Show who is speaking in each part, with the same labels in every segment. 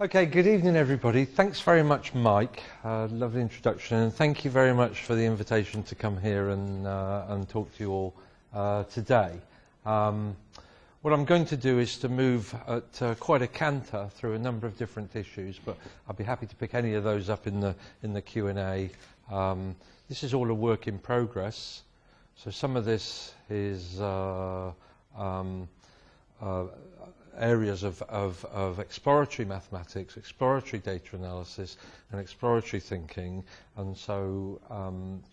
Speaker 1: Okay, good evening everybody. Thanks very much, Mike. Lovely introduction, and thank you very much for the invitation to come here and talk to you all today. What I'm going to do is to move at quite a canter through a number of different issues, but I'll be happy to pick any of those up in the Q&A. This is all a work in progress, so some of this is areas of exploratory mathematics, exploratory data analysis and exploratory thinking, and so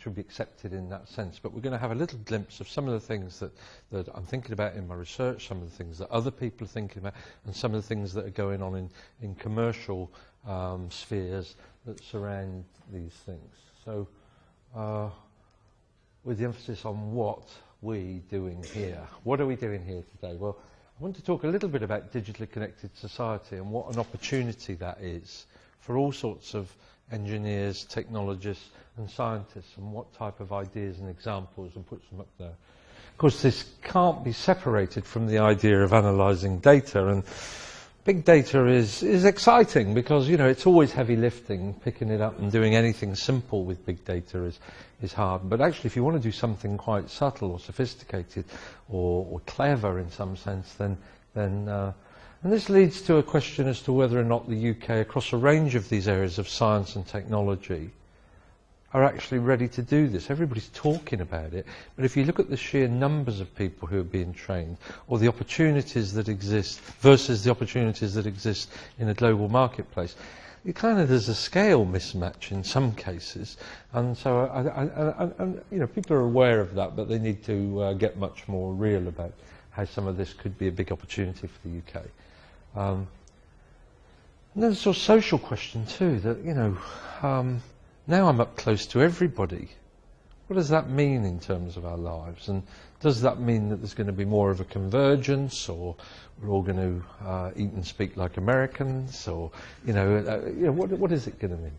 Speaker 1: should be accepted in that sense. But we're going to have a little glimpse of some of the things that I'm thinking about in my research, some of the things that other people are thinking about, and some of the things that are going on in commercial spheres that surround these things. So with the emphasis on what we're doing here. What are we doing here today? Well, I want to talk a little bit about digitally connected society and what an opportunity that is for all sorts of engineers, technologists and scientists, and what type of ideas and examples, and put them up there. Of course, this can't be separated from the idea of analysing data, and big data is exciting because, you know, it's always heavy lifting. Picking it up and doing anything simple with big data is hard. But actually, if you want to do something quite subtle or sophisticated or clever in some sense, then and this leads to a question as to whether or not the UK, across a range of these areas of science and technology, are actually ready to do this. Everybody's talking about it, but if you look at the sheer numbers of people who are being trained, or the opportunities that exist versus the opportunities that exist in a global marketplace, there's a scale mismatch in some cases, and so you know, people are aware of that, but they need to get much more real about how some of this could be a big opportunity for the UK. And there's a sort of social question too, that, you know, now I'm up close to everybody. What does that mean in terms of our lives? And does that mean that there's going to be more of a convergence, or we're all going to eat and speak like Americans, or, you know, what is it going to mean?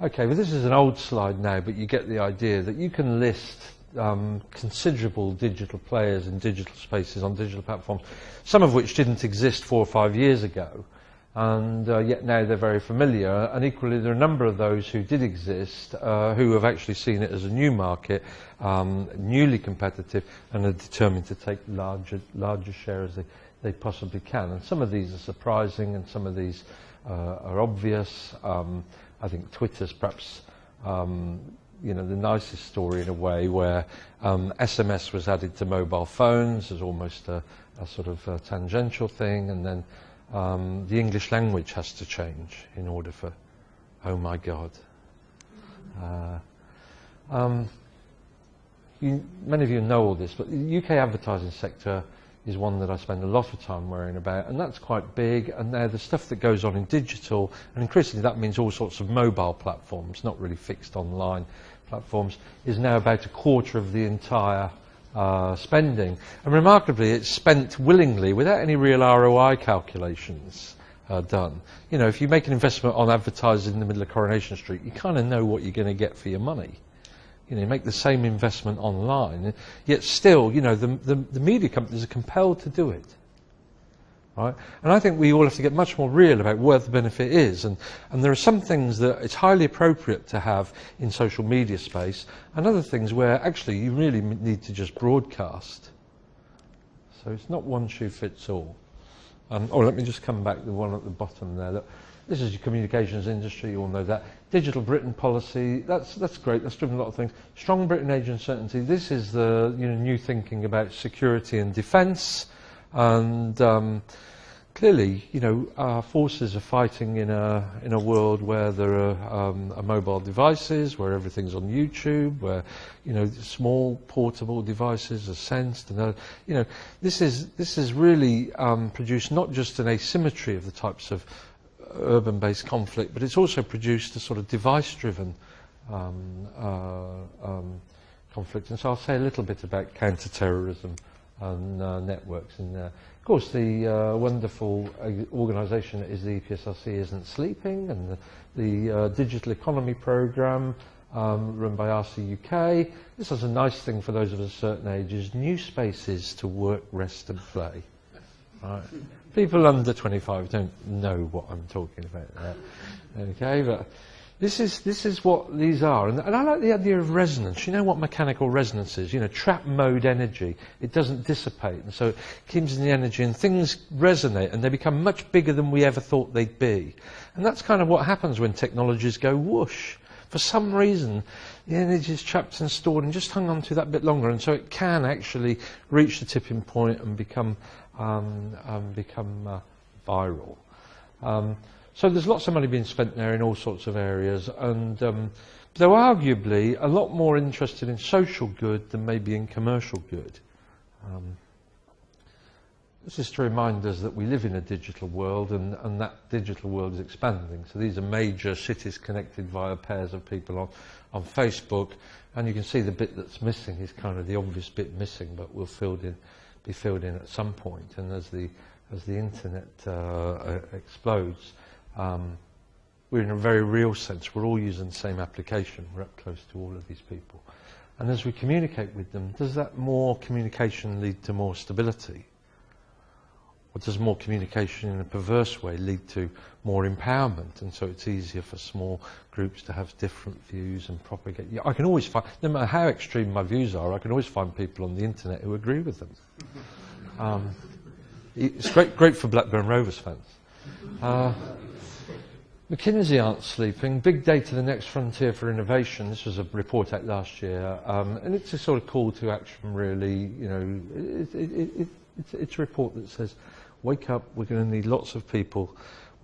Speaker 1: Okay, well, this is an old slide now, but you get the idea that you can list considerable digital players in digital spaces on digital platforms, some of which didn't exist 4 or 5 years ago. And yet now they're very familiar, and equally there are a number of those who did exist who have actually seen it as a new market, newly competitive, and are determined to take larger share as they possibly can. And some of these are surprising, and some of these are obvious. I think Twitter's perhaps you know, the nicest story in a way, where SMS was added to mobile phones as almost a sort of tangential thing, and then the English language has to change in order for, oh my God. Many of you know all this, but the UK advertising sector is one that I spend a lot of time worrying about, and that's quite big. And now the stuff that goes on in digital, and increasingly that means all sorts of mobile platforms, not really fixed online platforms, is now about a quarter of the entire spending, and remarkably it's spent willingly without any real ROI calculations done. You know, if you make an investment on advertising in the middle of Coronation Street, you kind of know what you're going to get for your money. You know, you make the same investment online, yet still, you know, the media companies are compelled to do it. Right? And I think we all have to get much more real about where the benefit is, and there are some things that it's highly appropriate to have in social media space, and other things where actually you really need to just broadcast. So it's not one shoe fits all. Let me just come back to the one at the bottom there. Look, this is your communications industry, you all know that. Digital Britain policy, that's great, that's driven a lot of things. Strong Britain age uncertainty, this is the, you know, new thinking about security and defence. And clearly, you know, our forces are fighting in a world where there are mobile devices, where everything's on YouTube, where, you know, small portable devices are sensed, and you know, this is really produced not just an asymmetry of the types of urban-based conflict, but it's also produced a sort of device-driven conflict. And so I'll say a little bit about counter-terrorism and networks in there. Of course, the wonderful organisation that is the EPSRC isn't sleeping, and the Digital Economy Programme run by RC UK. This has a nice thing for those of us a certain age, is new spaces to work, rest and play. Right. People under 25 don't know what I'm talking about there. Okay, but this is what these are. And I like the idea of resonance. You know what mechanical resonance is? You know, trap mode energy. It doesn't dissipate, and so it keeps the energy, and things resonate, and they become much bigger than we ever thought they'd be. And that's kind of what happens when technologies go whoosh. For some reason, the energy is trapped and stored and just hung on to that bit longer, and so it can actually reach the tipping point and become viral. So there's lots of money being spent there in all sorts of areas, and though arguably a lot more interested in social good than maybe in commercial good. This is to remind us that we live in a digital world, and that digital world is expanding. So these are major cities connected via pairs of people on Facebook, and you can see the bit that's missing is kind of the obvious bit missing, but will be filled in at some point. And as the internet explodes, we're in a very real sense, we're all using the same application, we're up close to all of these people. And as we communicate with them, does that more communication lead to more stability? Or does more communication in a perverse way lead to more empowerment, and so it's easier for small groups to have different views and propagate? Yeah, I can always find, no matter how extreme my views are, I can always find people on the internet who agree with them. It's great for Blackburn Rovers fans. McKinsey aren't sleeping. Big data, the next frontier for innovation. This was a report out last year, and it's a sort of call to action, really. You know, it's a report that says, wake up, we're going to need lots of people.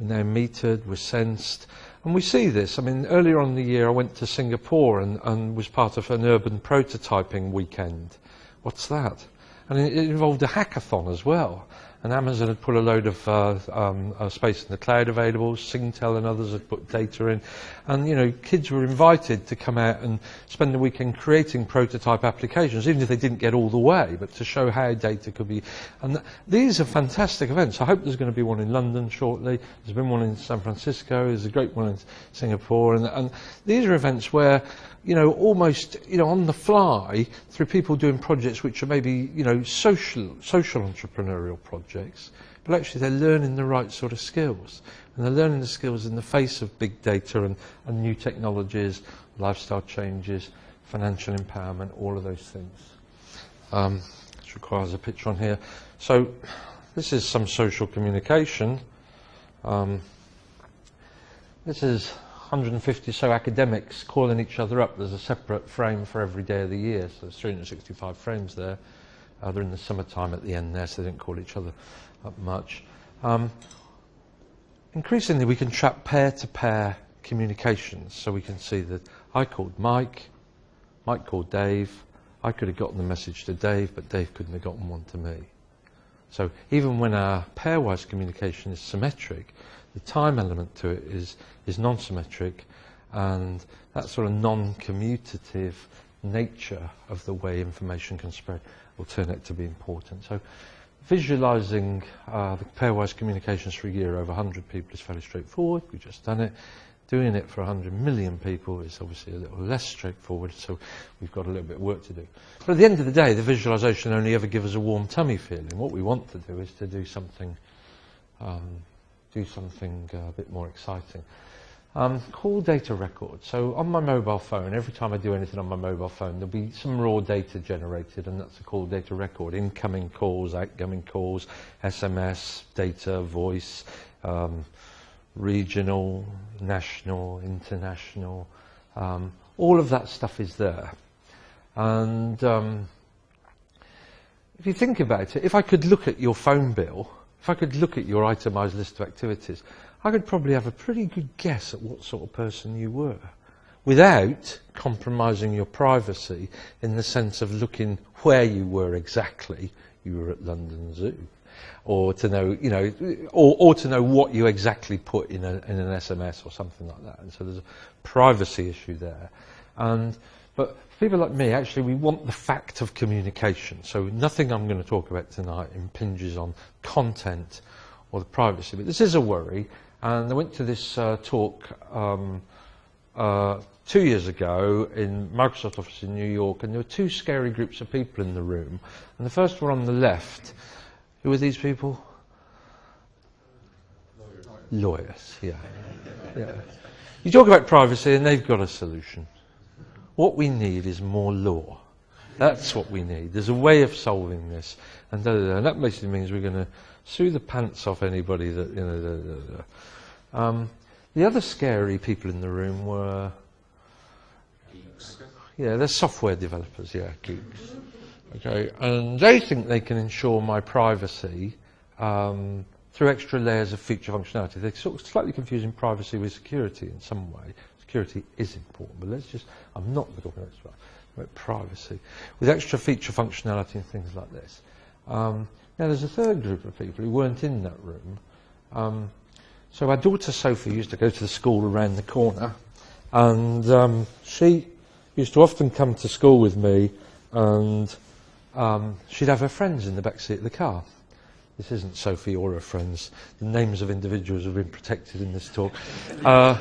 Speaker 1: We're now metered, we're sensed. And we see this. I mean, earlier on in the year, I went to Singapore and was part of an urban prototyping weekend. What's that? And it involved a hackathon as well. And Amazon had put a load of space in the cloud available, Singtel and others had put data in. And, you know, kids were invited to come out and spend the weekend creating prototype applications, even if they didn't get all the way, but to show how data could be. And these are fantastic events. I hope there's going to be one in London shortly. There's been one in San Francisco. There's a great one in Singapore. And these are events where, you know, almost, you know, on the fly, through people doing projects which are maybe, you know, social entrepreneurial projects, but actually they're learning the right sort of skills. And they're learning the skills in the face of big data and new technologies, lifestyle changes, financial empowerment, all of those things. This requires a picture on here. So this is some social communication. This is 150 so academics calling each other up. There's a separate frame for every day of the year, so there's 365 frames there. They're in the summertime at the end there, so they didn't call each other up much. Increasingly, we can trap pair-to-pair communications, so we can see that I called Mike, Mike called Dave, I could have gotten the message to Dave, but Dave couldn't have gotten one to me. So even when our pairwise communication is symmetric, the time element to it is non-symmetric, and that sort of non-commutative nature of the way information can spread will turn out to be important. So visualizing the pairwise communications for a year over 100 people is fairly straightforward. We've just done it. Doing it for 100 million people is obviously a little less straightforward, so we've got a little bit of work to do. But at the end of the day, the visualization only ever gives us a warm tummy feeling. What we want to do is to do something a bit more exciting. Call data record. So on my mobile phone, every time I do anything on my mobile phone, there'll be some raw data generated, and that's a call data record. Incoming calls, outgoing calls, SMS, data, voice, regional, national, international, all of that stuff is there. And if you think about it, if I could look at your phone bill, if I could look at your itemized list of activities, I could probably have a pretty good guess at what sort of person you were, without compromising your privacy in the sense of looking where you were exactly. You were at London Zoo, or to know, you know, or to know what you exactly put in an SMS or something like that. And so there's a privacy issue there. But for people like me, actually, we want the fact of communication. So nothing I'm going to talk about tonight impinges on content or the privacy. But this is a worry. And I went to this talk 2 years ago in Microsoft office in New York, and there were two scary groups of people in the room. And the first one on the left, who were these people? Lawyers, yeah. Yeah. You talk about privacy and they've got a solution. What we need is more law. That's what we need. There's a way of solving this. And that basically means we're going to sue the pants off anybody that, you know. The other scary people in the room were... Geeks. Yeah, they're software developers, yeah, geeks. Okay, and they think they can ensure my privacy through extra layers of feature functionality. They're sort of slightly confusing privacy with security in some way. Security is important, but I'm not talking about privacy. With extra feature functionality and things like this. Now there's a third group of people who weren't in that room. So our daughter Sophie used to go to the school around the corner, and she used to often come to school with me, and she'd have her friends in the back seat of the car. This isn't Sophie or her friends. The names of individuals have been protected in this talk. Now,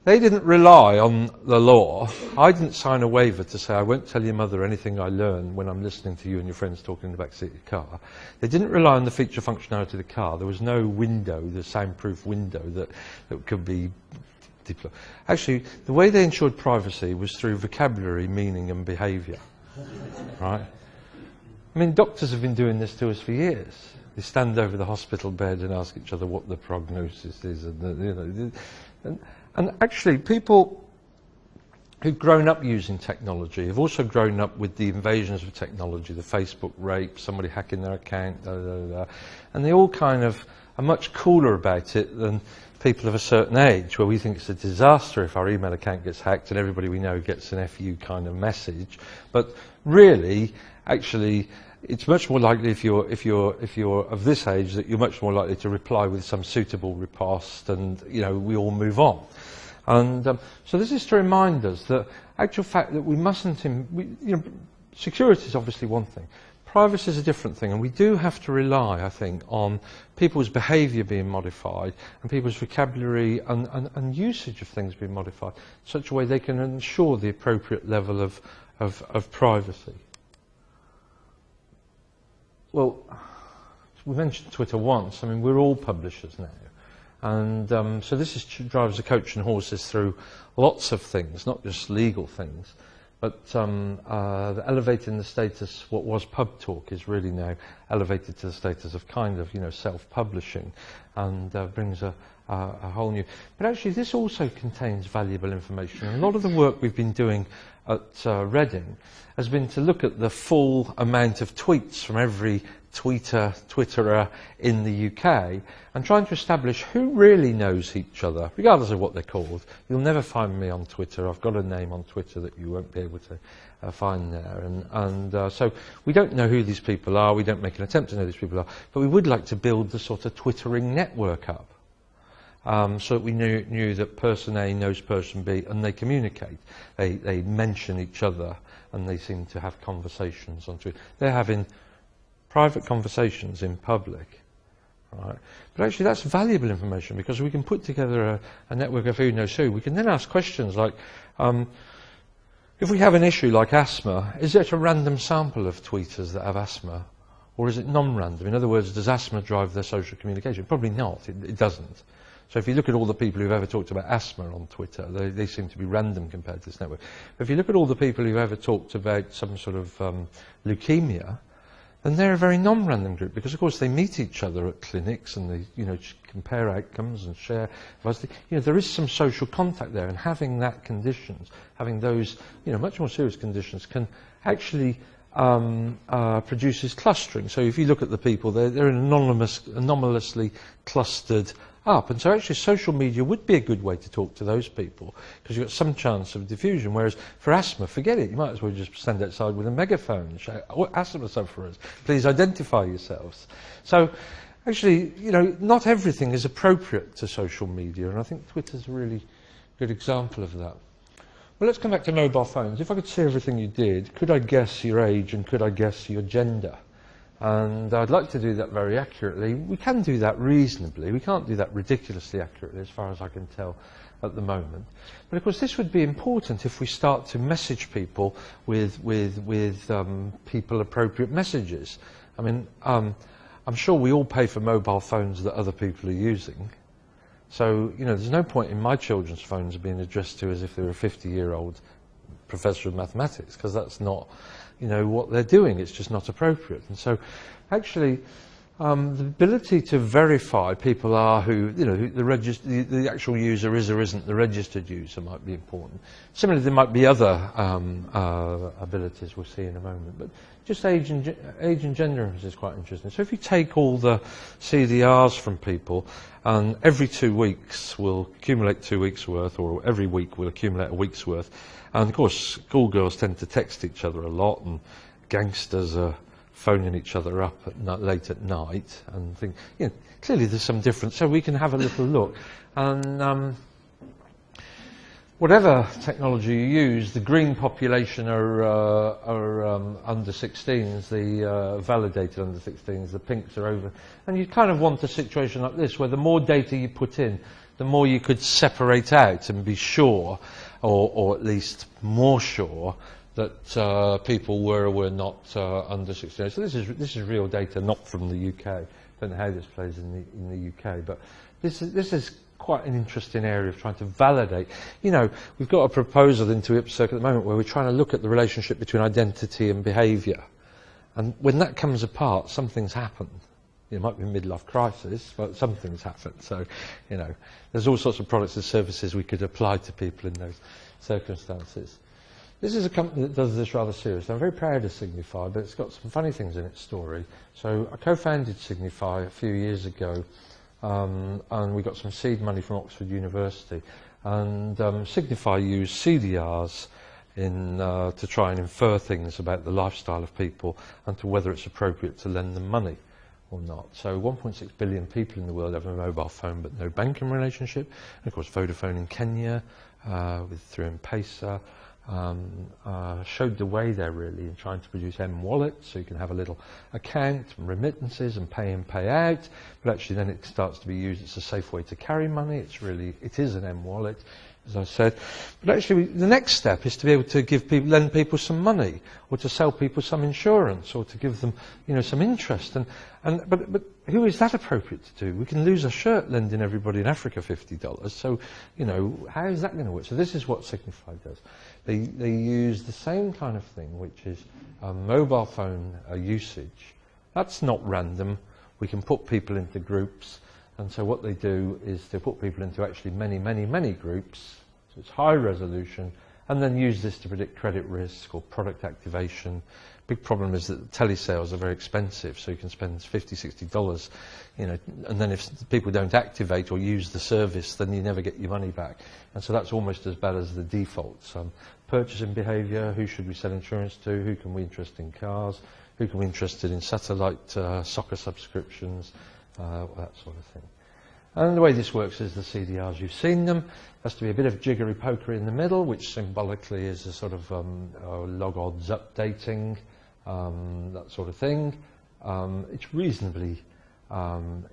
Speaker 1: they didn't rely on the law. I didn't sign a waiver to say I won't tell your mother anything I learn when I'm listening to you and your friends talking in the back seat of the car. They didn't rely on the feature functionality of the car. There was no window, the soundproof window that could be deployed. Actually, the way they ensured privacy was through vocabulary, meaning and behaviour. Right? I mean, doctors have been doing this to us for years. They stand over the hospital bed and ask each other what the prognosis is, and actually, people who've grown up using technology have also grown up with the invasions of technology, the Facebook rape, somebody hacking their account, and they all kind of are much cooler about it than people of a certain age, where we think it's a disaster if our email account gets hacked and everybody we know gets an FU kind of message. But really, actually, it's much more likely if you're of this age that you're much more likely to reply with some suitable riposte, and we all move on. And so this is to remind us that actual fact that we mustn't. Security is obviously one thing. Privacy is a different thing, and we do have to rely, I think, on people's behaviour being modified and people's vocabulary and usage of things being modified in such a way they can ensure the appropriate level of privacy. Well, we mentioned Twitter once. I mean, we're all publishers now. And so this drives a coach and horses through lots of things, not just legal things. But elevating the status, what was pub talk, is really now elevated to the status of kind of, self-publishing, and brings a whole new... But actually, this also contains valuable information. And a lot of the work we've been doing at Reading has been to look at the full amount of tweets from every Twitterer in the UK, and trying to establish who really knows each other, regardless of what they're called. You'll never find me on Twitter. I've got a name on Twitter that you won't be able to find there. And so we don't know who these people are. We don't make an attempt to know who these people are. But we would like to build the sort of Twittering network up, so that we knew that person A knows person B, and they communicate. They mention each other, and they seem to have conversations on Twitter. They're having private conversations in public, right? But actually that's valuable information, because we can put together a network of who knows who. We can then ask questions like, if we have an issue like asthma, is it a random sample of tweeters that have asthma, or is it non-random? In other words, does asthma drive their social communication? Probably not, it doesn't. So if you look at all the people who've ever talked about asthma on Twitter, they seem to be random compared to this network. But if you look at all the people who've ever talked about some sort of leukemia, then they're a very non-random group, because of course they meet each other at clinics and they compare outcomes and share advice. There is some social contact there, and having that conditions, having those much more serious conditions, can actually produces clustering. So if you look at the people, they're anomalously clustered up, and so actually social media would be a good way to talk to those people, because you've got some chance of diffusion. Whereas for asthma, forget it. You might as well just stand outside with a megaphone and shout, asthma sufferers, please identify yourselves. So actually, not everything is appropriate to social media, and I think Twitter's a really good example of that. Well, let's come back to mobile phones. If I could see everything you did, could I guess your age and could I guess your gender? And I'd like to do that very accurately. We can do that reasonably. We can't do that ridiculously accurately, as far as I can tell at the moment. But of course, this would be important if we start to message people with people-appropriate messages. I mean, I'm sure we all pay for mobile phones that other people are using. So, you know, there's no point in my children's phones being addressed to as if they were a 50-year-old professor of mathematics, because that's not, you know, what they're doing. It's just not appropriate. And so, actually, the ability to verify people are who, you know, the actual user is or isn't the registered user might be important. Similarly, there might be other abilities we'll see in a moment. But just age and gender is quite interesting. So if you take all the CDRs from people, and every 2 weeks we'll accumulate 2 weeks' worth, or every week we'll accumulate a week's worth. And of course, schoolgirls tend to text each other a lot, and gangsters are phoning each other up late at night, and think, you know, clearly there's some difference. So we can have a little look. And whatever technology you use, the green population are under 16s, the validated under 16s, the pinks are over. And you kind of want a situation like this, where the more data you put in, the more you could separate out and be sure, or at least more sure, that people were or were not under 16. So this is real data, not from the UK. I don't know how this plays in the UK, but this is quite an interesting area of trying to validate. You know, we've got a proposal into IPSC at the moment where we're trying to look at the relationship between identity and behaviour. And when that comes apart, something's happened. It might be a midlife crisis, but something's happened. So, you know, there's all sorts of products and services we could apply to people in those circumstances. This is a company that does this rather seriously. I'm very proud of Signify, but it's got some funny things in its story. So I co-founded Signify a few years ago, and we got some seed money from Oxford University. And Signify used CDRs to try and infer things about the lifestyle of people and to whether it's appropriate to lend them money or not. So 1.6 billion people in the world have a mobile phone but no banking relationship. And of course Vodafone in Kenya, through M-PESA, showed the way there really in trying to produce M-Wallet, so you can have a little account and remittances and pay in, pay out, but actually then it starts to be used. It's a safe way to carry money. It is an M-Wallet, as I said. But actually the next step is to be able to lend people some money, or to sell people some insurance, or to give them, you know, some interest. But who is that appropriate to do? We can lose a shirt lending everybody in Africa $50. So, you know, how is that going to work? So this is what Signify does. They use the same kind of thing, which is mobile phone usage. That's not random. We can put people into groups. And so what they do is they put people into actually many, many, many groups. So it's high resolution. And then use this to predict credit risk or product activation. Big problem is that telesales are very expensive, so you can spend $50, $60, you know, and then if people don't activate or use the service, then you never get your money back. And so that's almost as bad as the defaults. Purchasing behaviour, who should we sell insurance to, who can we interest in cars, who can we interested in satellite soccer subscriptions, that sort of thing. And the way this works is the CDRs, you've seen them. There has to be a bit of jiggery-pokery in the middle, which symbolically is a sort of log odds updating, that sort of thing. It's reasonably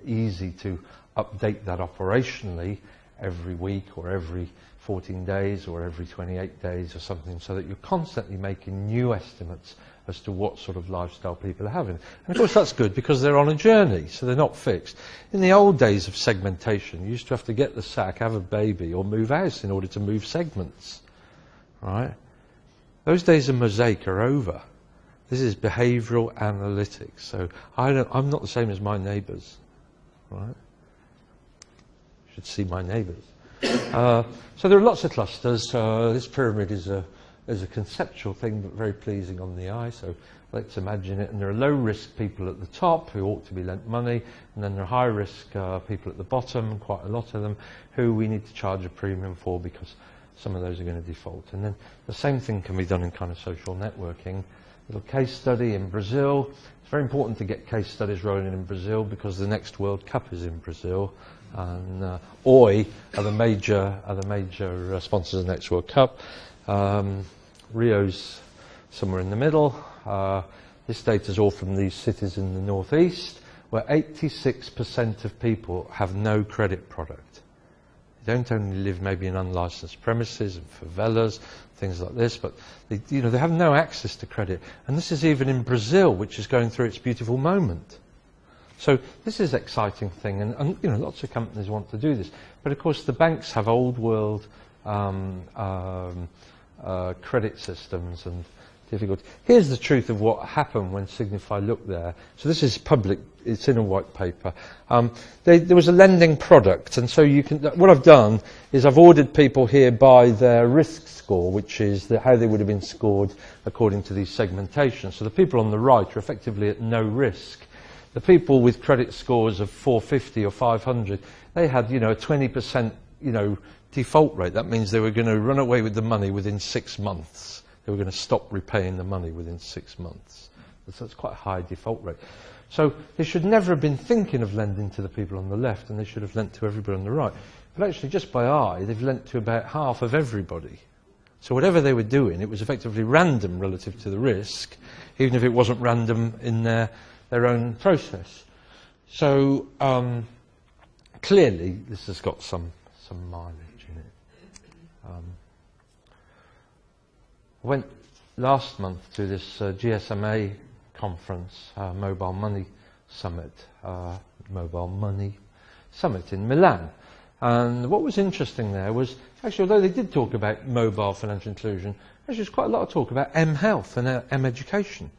Speaker 1: easy to update that operationally every week or every 14 days or every 28 days or something, so that you're constantly making new estimates as to what sort of lifestyle people are having. And of course that's good because they're on a journey, so they're not fixed. In the old days of segmentation, you used to have to get the sack, have a baby, or move house in order to move segments, right? Those days of mosaic are over. This is behavioural analytics. So I'm not the same as my neighbours, right? You should see my neighbours. So there are lots of clusters. This pyramid is a conceptual thing, but very pleasing on the eye. So let's imagine it. And there are low-risk people at the top who ought to be lent money, and then there are high-risk people at the bottom, quite a lot of them, who we need to charge a premium for because some of those are going to default. And then the same thing can be done in kind of social networking. A little case study in Brazil. It's very important to get case studies rolling in Brazil because the next World Cup is in Brazil. And Oi are the major sponsors of the next World Cup. Rio's somewhere in the middle. This data is all from these cities in the northeast, where 86% of people have no credit product. They don't only live maybe in unlicensed premises and favelas, things like this, but they have no access to credit. And this is even in Brazil, which is going through its beautiful moment. So this is an exciting thing, and you know, lots of companies want to do this. But of course, the banks have old world credit systems and difficulty. Here's the truth of what happened when Signify looked there. So this is public, it's in a white paper. There was a lending product, and so you can, what I've done is I've ordered people here by their risk score, which is how they would have been scored according to these segmentations. So the people on the right are effectively at no risk. The people with credit scores of 450 or 500, they had, you know, a 20%, you know, default rate. That means they were going to run away with the money within 6 months. They were going to stop repaying the money within 6 months. So that's quite a high default rate. So they should never have been thinking of lending to the people on the left, and they should have lent to everybody on the right. But actually, just by eye, they've lent to about half of everybody. So whatever they were doing, it was effectively random relative to the risk, even if it wasn't random in their own process. So clearly, this has got some mileage in it. I went last month to this GSMA conference, Mobile Money Summit in Milan. And what was interesting there was, actually, although they did talk about mobile financial inclusion, actually there's quite a lot of talk about M-health and M-education.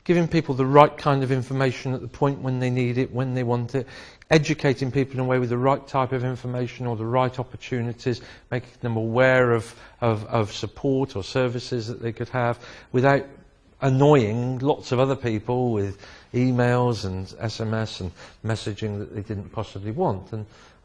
Speaker 1: Giving people the right kind of information at the point when they need it, when they want it, educating people in a way with the right type of information or the right opportunities, making them aware of support or services that they could have without annoying lots of other people with emails and SMS and messaging that they didn't possibly want.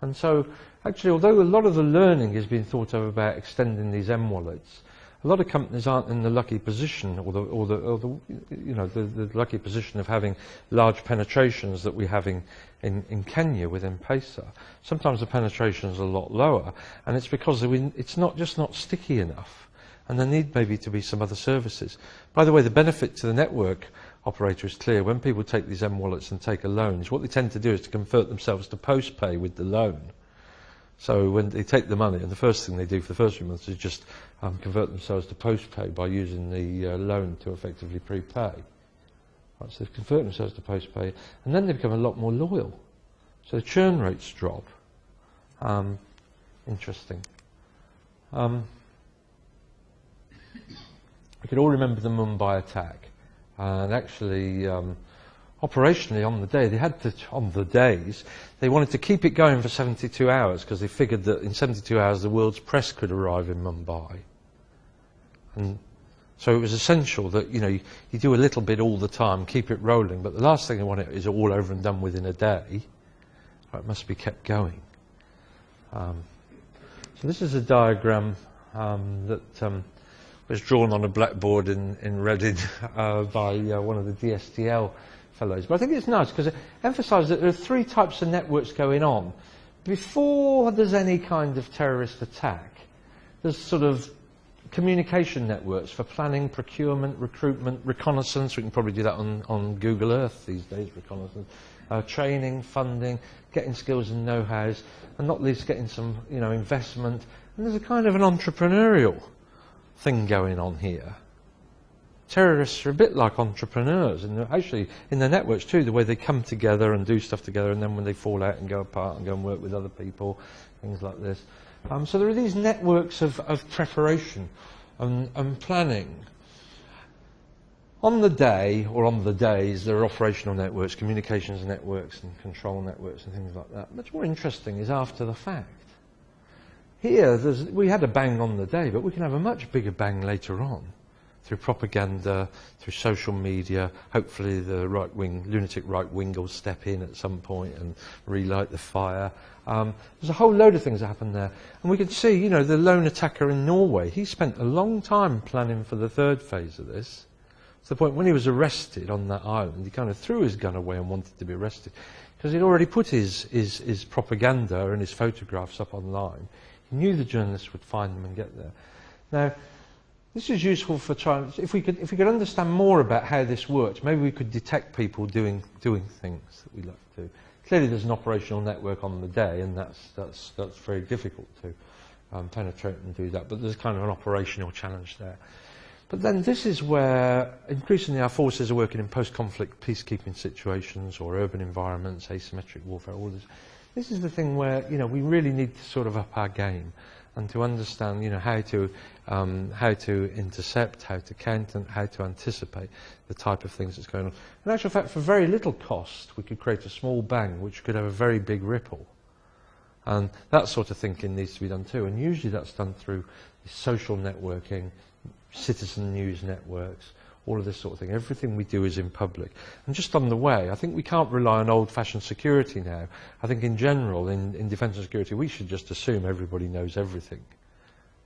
Speaker 1: And so, actually, although a lot of the learning is being thought of about extending these M-wallets, a lot of companies aren't in the lucky position, or the lucky position of having large penetrations that we're having in Kenya with M-PESA. Sometimes the penetration is a lot lower, and it's because it's not sticky enough, and there need maybe to be some other services. By the way, the benefit to the network operator is clear. When people take these M-wallets and take a loan, what they tend to do is to convert themselves to post-pay with the loan. So when they take the money, and the first thing they do for the first few months is just convert themselves to post-pay by using the loan to effectively prepay. Right, so they convert themselves to post-pay, and then they become a lot more loyal. So the churn rates drop. Interesting. We could all remember the Mumbai attack, and actually, operationally on the day, they wanted to keep it going for 72 hours because they figured that in 72 hours the world's press could arrive in Mumbai. And so it was essential that, you know, you do a little bit all the time, keep it rolling, but the last thing they want is all over and done within a day. It must be kept going. So this is a diagram that was drawn on a blackboard in Reading by one of the DSTL fellows. But I think it's nice because it emphasises that there are 3 types of networks going on. Before there's any kind of terrorist attack, there's sort of communication networks for planning, procurement, recruitment, reconnaissance. We can probably do that on Google Earth these days, reconnaissance. Training, funding, getting skills and know-hows, and not least getting some, you know, investment. And there's a kind of an entrepreneurial thing going on here. Terrorists are a bit like entrepreneurs, and actually in their networks too, the way they come together and do stuff together, and then when they fall out and go apart and go and work with other people, things like this. So there are these networks of preparation and planning. On the day, or on the days, there are operational networks, communications networks and control networks and things like that. Much more interesting is after the fact. Here, we had a bang on the day, but we can have a much bigger bang later on through propaganda, through social media. Hopefully the right-wing, lunatic right wing will step in at some point and relight the fire. There's a whole load of things that happen there. And we can see, you know, the lone attacker in Norway, he spent a long time planning for the 3rd phase of this. To the point when he was arrested on that island, he kind of threw his gun away and wanted to be arrested because he'd already put his propaganda and his photographs up online. He knew the journalists would find them and get there. Now, this is useful for trying. If we could understand more about how this works, maybe we could detect people doing things that we like to do. Clearly, there's an operational network on the day, and that's very difficult to penetrate and do that. But there's kind of an operational challenge there. But then this is where increasingly our forces are working in post-conflict peacekeeping situations or urban environments, asymmetric warfare, all this. This is the thing where, you know, we really need to sort of up our game and to understand, you know, how to intercept, how to counter, and how to anticipate the type of things that's going on. In actual fact, for very little cost, we could create a small bang which could have a very big ripple. And that sort of thinking needs to be done too. And usually that's done through social networking, citizen news networks, all of this sort of thing. Everything we do is in public. And just on the way, I think we can't rely on old-fashioned security now. I think in general, in defence and security, we should just assume everybody knows everything.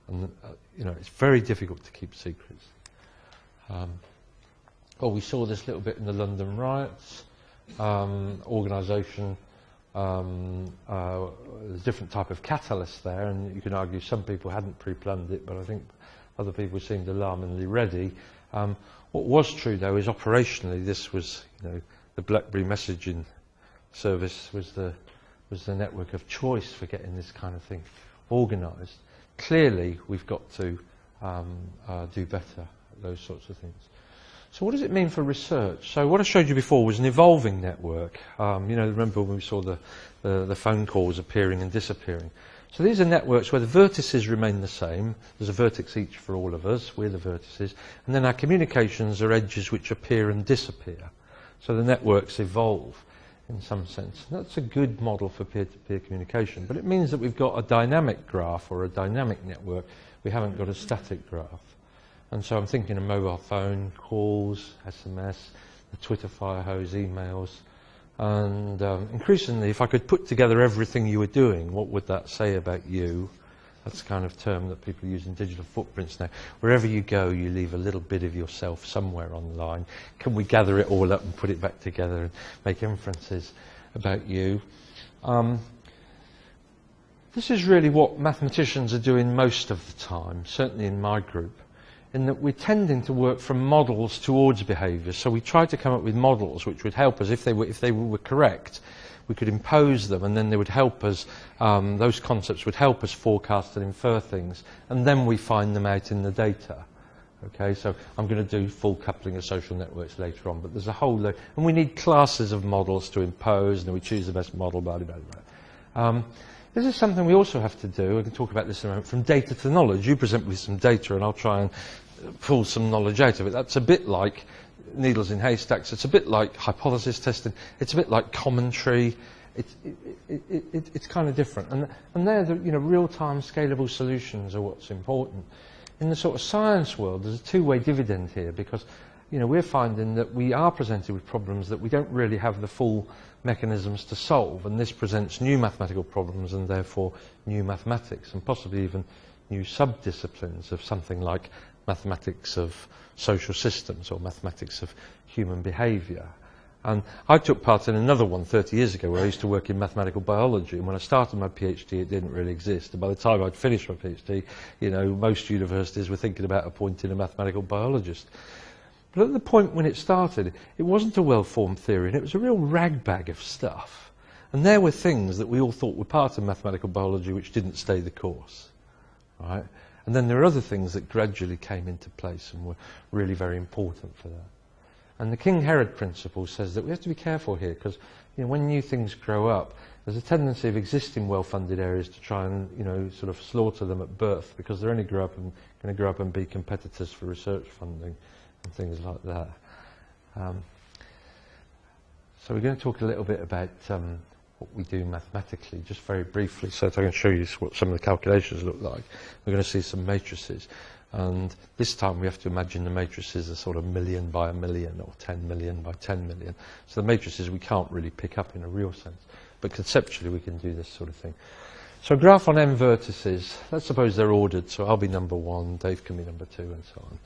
Speaker 1: And, you know, it's very difficult to keep secrets. Well, we saw this little bit in the London riots. Organisation, there's a different type of catalyst there, and you can argue some people hadn't pre-planned it, but I think other people seemed alarmingly ready. What was true, though, is operationally this was, you know, the BlackBerry messaging service was the network of choice for getting this kind of thing organised. Clearly, we've got to do better at those sorts of things. So what does it mean for research? So what I showed you before was an evolving network. You know, remember when we saw the phone calls appearing and disappearing. So these are networks where the vertices remain the same. There's a vertex each for all of us. We're the vertices. And then our communications are edges which appear and disappear. So the networks evolve in some sense. And that's a good model for peer-to-peer communication. But it means that we've got a dynamic graph or a dynamic network. We haven't got a static graph. And so I'm thinking of mobile phone, calls, SMS, the Twitter fire hose, emails. And increasingly, if I could put together everything you were doing, what would that say about you? That's the kind of term that people use in digital footprints now. Wherever you go, you leave a little bit of yourself somewhere online. Can we gather it all up and put it back together and make inferences about you? This is really what mathematicians are doing most of the time, certainly in my group, in that we're tending to work from models towards behaviour. So we try to come up with models which would help us, if they were correct, we could impose them, and then they would help us, those concepts would help us forecast and infer things, and then we find them out in the data. Okay, so I'm going to do full coupling of social networks later on, but there's a whole load, and we need classes of models to impose, and we choose the best model, blah, blah, blah. This is something we also have to do. We can talk about this in a moment. From data to knowledge. You present with some data and I'll try and pull some knowledge out of it. That's a bit like needles in haystacks. It's a bit like hypothesis testing. It's a bit like commentary. It's kind of different. And they're the, you know, real-time scalable solutions are what's important. In the sort of science world, there's a two-way dividend here because, you know, we're finding that we are presented with problems that we don't really have the full mechanisms to solve, and this presents new mathematical problems and therefore new mathematics and possibly even new sub-disciplines of something like mathematics of social systems or mathematics of human behaviour. And I took part in another one 30 years ago where I used to work in mathematical biology, and when I started my PhD it didn't really exist, and by the time I'd finished my PhD, you know, most universities were thinking about appointing a mathematical biologist. But at the point when it started, it wasn't a well-formed theory, and it was a real ragbag of stuff. And there were things that we all thought were part of mathematical biology which didn't stay the course. Right? And then there are other things that gradually came into place and were really very important for that. And the King Herod principle says that we have to be careful here because, you know, when new things grow up, there's a tendency of existing well-funded areas to try and, you know, sort of slaughter them at birth because they're only going to grow up and be competitors for research funding and things like that. So we're going to talk a little bit about what we do mathematically, just very briefly, so that I can show you what some of the calculations look like. We're going to see some matrices, and this time we have to imagine the matrices are sort of 1,000,000 by 1,000,000 or 10 million by 10 million. So the matrices we can't really pick up in a real sense, but conceptually we can do this sort of thing. So a graph on m vertices, let's suppose they're ordered, so I'll be number 1, Dave can be number 2, and so on.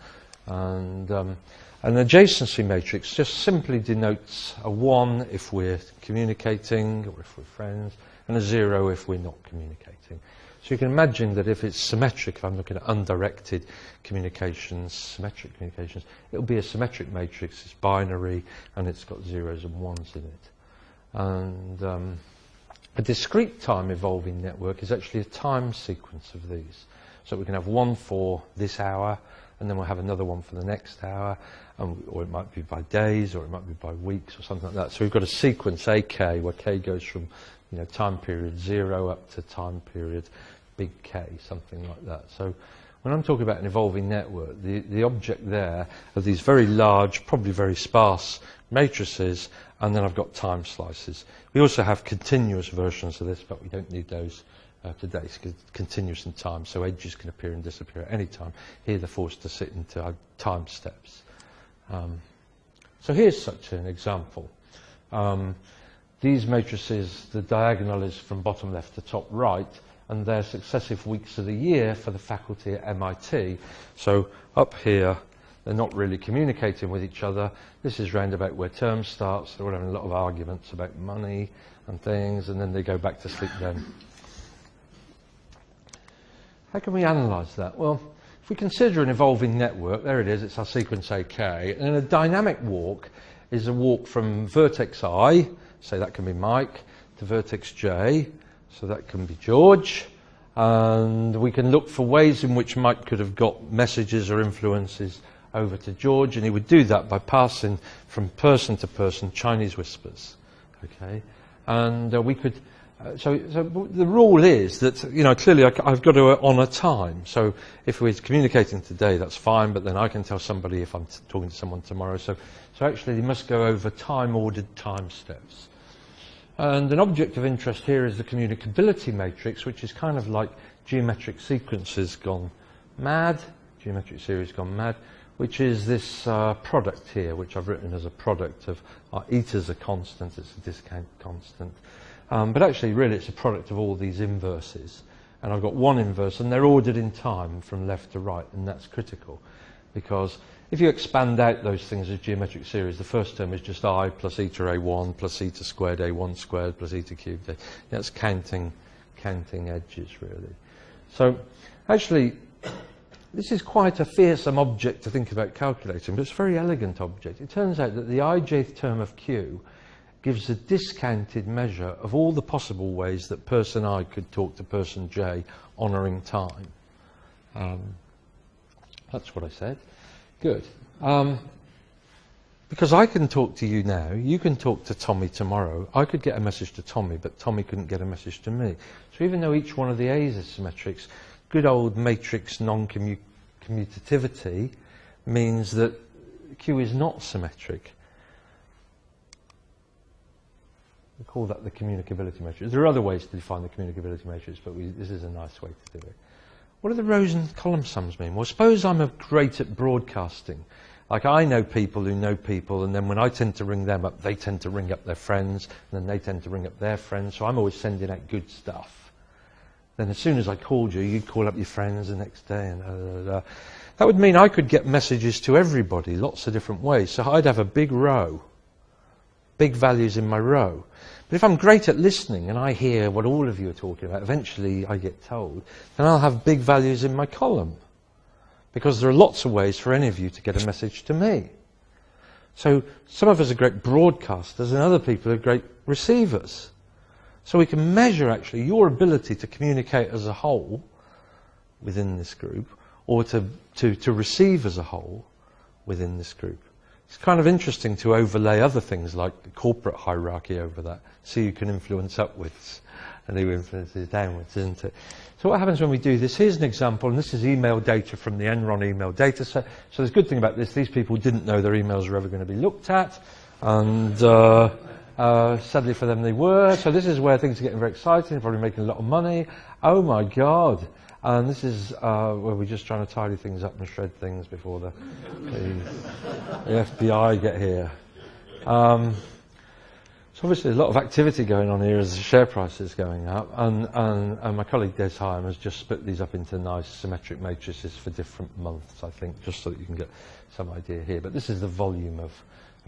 Speaker 1: And an adjacency matrix just simply denotes a 1 if we're communicating or if we're friends, and a 0 if we're not communicating. So you can imagine that if it's symmetric, if I'm looking at undirected communications, symmetric communications, it'll be a symmetric matrix, it's binary, and it's got 0s and 1s in it. And a discrete time evolving network is actually a time sequence of these. So we can have 1 for this hour, and then we'll have another one for the next hour, or it might be by days, or it might be by weeks, or something like that. So we've got a sequence AK, where K goes from time period 0 up to time period big K, something like that. So when I'm talking about an evolving network, the object there are these very large, probably very sparse matrices, and then I've got time slices. We also have continuous versions of this, but we don't need those today. It's continuous in time, so edges can appear and disappear at any time. Here they're forced to sit into time steps. So here's such an example. These matrices, the diagonal is from bottom left to top right, and they're successive weeks of the year for the faculty at MIT. So up here, they're not really communicating with each other. This is round about where term starts. They're all having a lot of arguments about money and things, and then they go back to sleep then. How can we analyse that? Well, if we consider an evolving network, there it is, it's our sequence AK, and a dynamic walk is a walk from vertex I, say that can be Mike, to vertex J, so that can be George, and we can look for ways in which Mike could have got messages or influences over to George, and he would do that by passing from person to person Chinese whispers. Okay, and we could. So the rule is that clearly I've got to honour time. So if we're communicating today, that's fine, but then I can tell somebody if I'm talking to someone tomorrow. So actually, they must go over time-ordered time steps. And an object of interest here is the communicability matrix, which is kind of like geometric sequences gone mad, geometric series gone mad, which is this product here, which I've written as a product of eta's a constant, it's a discount constant. But actually, really, it's a product of all these inverses. And I've got one inverse, and they're ordered in time from left to right, and that's critical. Because if you expand out those things as geometric series, the first term is just I plus eta A1 plus eta squared A1 squared plus eta cubed A. That's counting edges, really. So actually, this is quite a fearsome object to think about calculating, but it's a very elegant object. It turns out that the ijth term of Q gives a discounted measure of all the possible ways that person I could talk to person J, honouring time. That's what I said. Good. Because I can talk to you now, you can talk to Tommy tomorrow. I could get a message to Tommy, but Tommy couldn't get a message to me. So even though each one of the A's is symmetrics, good old matrix non-commutativity means that Q is not symmetric. We call that the communicability matrix. There are other ways to define the communicability matrix, but this is a nice way to do it. What do the rows and column sums mean? Well, suppose I'm great at broadcasting. Like I know people who know people, and then when I tend to ring them up, they tend to ring up their friends, and then they tend to ring up their friends, so I'm always sending out good stuff. Then as soon as I called you, you'd call up your friends the next day, and that would mean I could get messages to everybody, lots of different ways. So I'd have a big row, big values in my row. But if I'm great at listening and I hear what all of you are talking about, eventually I get told, then I'll have big values in my column. Because there are lots of ways for any of you to get a message to me. So some of us are great broadcasters and other people are great receivers. So we can measure actually your ability to communicate as a whole within this group, or to receive as a whole within this group. It's kind of interesting to overlay other things like the corporate hierarchy over that, so you can influence upwards and who influences downwards, isn't it? So what happens when we do this? Here's an example, and this is email data from the Enron email data set. So the good thing about this, these people didn't know their emails were ever going to be looked at, and sadly for them they were. So this is where things are getting very exciting, they're probably making a lot of money. Oh my God. And this is where we're just trying to tidy things up and shred things before the FBI get here. So obviously a lot of activity going on here as the share price is going up. And my colleague Des Hyam has just split these up into nice symmetric matrices for different months, I think, just so that you can get some idea here. But this is the volume of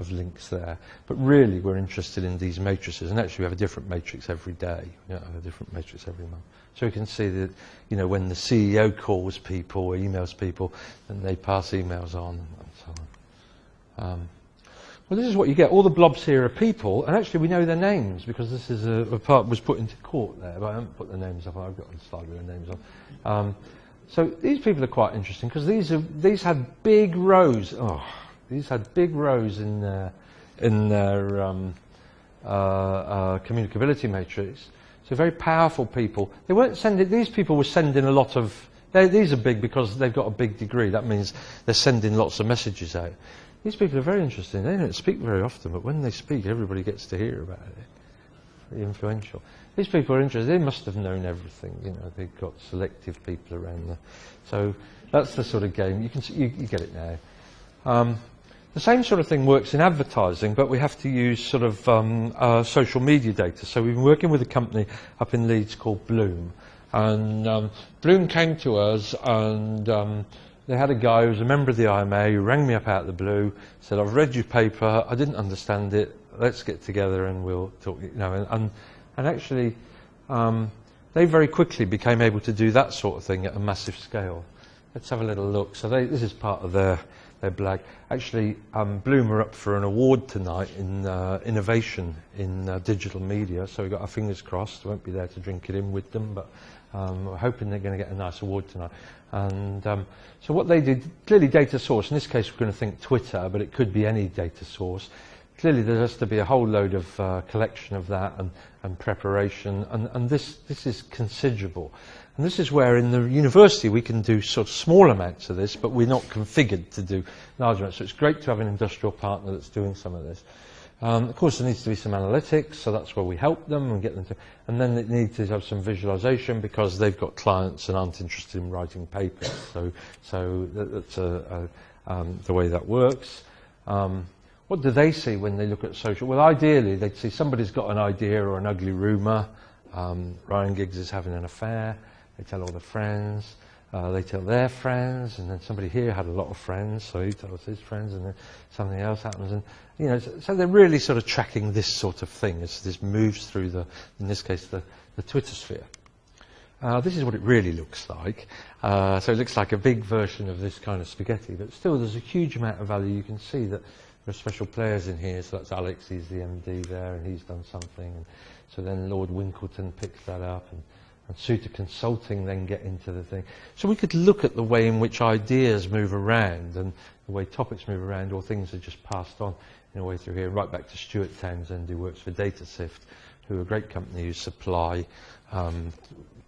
Speaker 1: links there. But really we're interested in these matrices. And actually we have a different matrix every day. We don't have a different matrix every month. So we can see that, when the CEO calls people or emails people, then they pass emails on and so on. Well, this is what you get. All the blobs here are people, and actually we know their names because this is a part was put into court there, but I haven't put the names up. I've got a slide with their names on. So these people are quite interesting because these had big rows. Oh, these had big rows in their communicability matrix. So very powerful people. They weren't sending. These people were sending a lot of. These are big because they've got a big degree. That means they're sending lots of messages out. These people are very interesting. They don't speak very often, but when they speak, everybody gets to hear about it. Very influential. These people are interested. They must have known everything. You know, they've got selective people around there. So that's the sort of game. You can see, you get it now. The same sort of thing works in advertising, but we have to use sort of social media data. So we've been working with a company up in Leeds called Bloom. And Bloom came to us, and they had a guy who was a member of the IMA who rang me up out of the blue, said, "I've read your paper, I didn't understand it, let's get together and we'll talk." You know, and actually, they very quickly became able to do that sort of thing at a massive scale. Let's have a little look. So this is part of their blag. Actually, Bloom are up for an award tonight in innovation in digital media, so we've got our fingers crossed. We won't be there to drink it in with them, but we're hoping they're going to get a nice award tonight. And so what they did, clearly data source, in this case we're going to think Twitter, but it could be any data source. Clearly there has to be a whole load of collection of that and preparation, and this is considerable. And this is where in the university we can do sort of small amounts of this, but we're not configured to do large amounts. So it's great to have an industrial partner that's doing some of this. Of course there needs to be some analytics, so that's where we help them and get them to, and then it needs to have some visualization because they've got clients and aren't interested in writing papers. So that's the way that works. What do they see when they look at social? Well, ideally they'd see somebody's got an idea or an ugly rumour. Ryan Giggs is having an affair. They tell all their friends. They tell their friends, and then somebody here had a lot of friends, so he tells his friends, and then something else happens, and you know, so they're really sort of tracking this sort of thing as this moves through in this case, the Twitter sphere. This is what it really looks like. So it looks like a big version of this kind of spaghetti, but still, there's a huge amount of value. You can see that there are special players in here. So that's Alex, he's the MD there, and he's done something. And so then Lord Winkleton picks that up, and Suter Consulting then get into the thing. So we could look at the way in which ideas move around and the way topics move around, or things are just passed on in a way through here, right back to Stuart Townsend, who works for DataSift, who are a great company who supply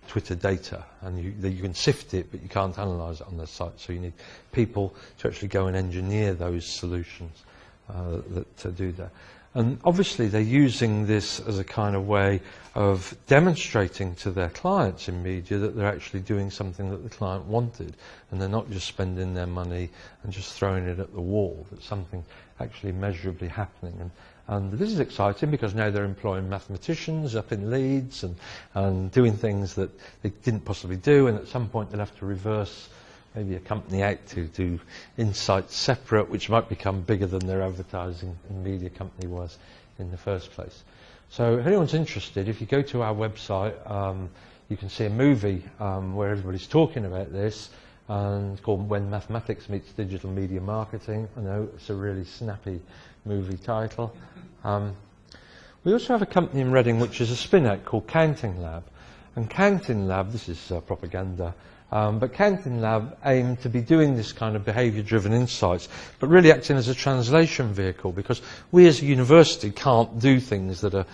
Speaker 1: Twitter data, and you can sift it, but you can't analyse it on their site. So you need people to actually go and engineer those solutions to do that. And obviously they're using this as a kind of way of demonstrating to their clients in media that they're actually doing something that the client wanted, and they're not just spending their money and just throwing it at the wall, that something actually measurably happening. And this is exciting because now they're employing mathematicians up in Leeds and doing things that they didn't possibly do, and at some point they'll have to reverse maybe a company out to do insights separate, which might become bigger than their advertising and media company was in the first place. So if anyone's interested, if you go to our website, you can see a movie where everybody's talking about this, and called When Mathematics Meets Digital Media Marketing. I know, it's a really snappy movie title. We also have a company in Reading which is a spin-out called Counting Lab. And Counting Lab, this is propaganda, but Counting Lab aim to be doing this kind of behaviour-driven insights, but really acting as a translation vehicle, because we as a university can't do things that are,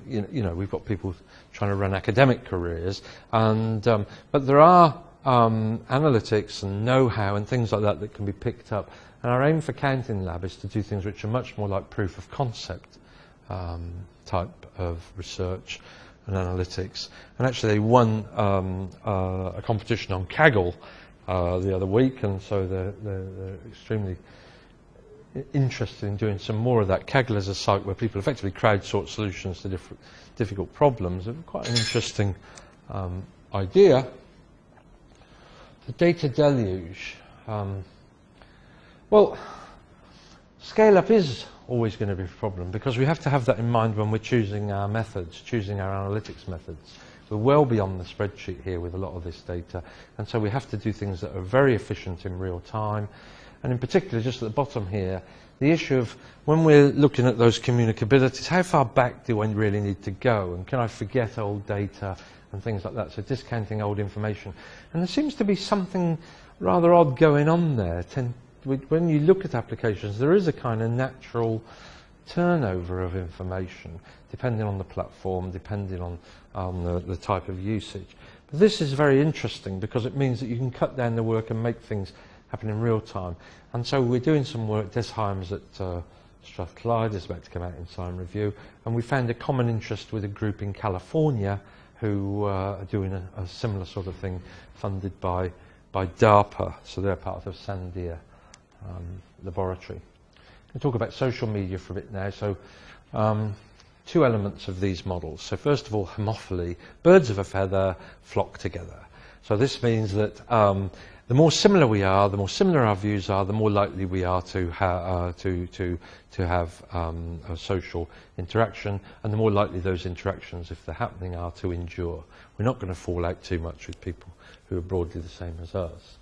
Speaker 1: you know, we've got people trying to run academic careers, and but there are analytics and know-how and things like that can be picked up. And our aim for Counting Lab is to do things which are much more like proof of concept type of research and analytics. And actually they won a competition on Kaggle the other week, and so they're extremely interested in doing some more of that. Kaggle is a site where people effectively crowdsource solutions to difficult problems. It's quite an interesting idea. The data deluge. Well, scale-up is always going to be a problem, because we have to have that in mind when we're choosing our methods, choosing our analytics methods. We're well beyond the spreadsheet here with a lot of this data, and so we have to do things that are very efficient in real time. And in particular, just at the bottom here, the issue of when we're looking at those communicabilities, how far back do I really need to go, and can I forget old data and things like that, so discounting old information. And there seems to be something rather odd going on there. When you look at applications, there is a kind of natural turnover of information, depending on the platform, depending on the type of usage. But this is very interesting because it means that you can cut down the work and make things happen in real time. And so we're doing some work. Desheim's at Strathclyde is about to come out in Science Review, and we found a common interest with a group in California who are doing a similar sort of thing, funded by DARPA, so they're part of Sandia laboratory. I'm going to talk about social media for a bit now. So two elements of these models. So first of all, homophily. Birds of a feather flock together. So this means that the more similar we are, the more similar our views are, the more likely we are to have a social interaction, and the more likely those interactions, if they're happening, are to endure. We're not going to fall out too much with people who are broadly the same as us.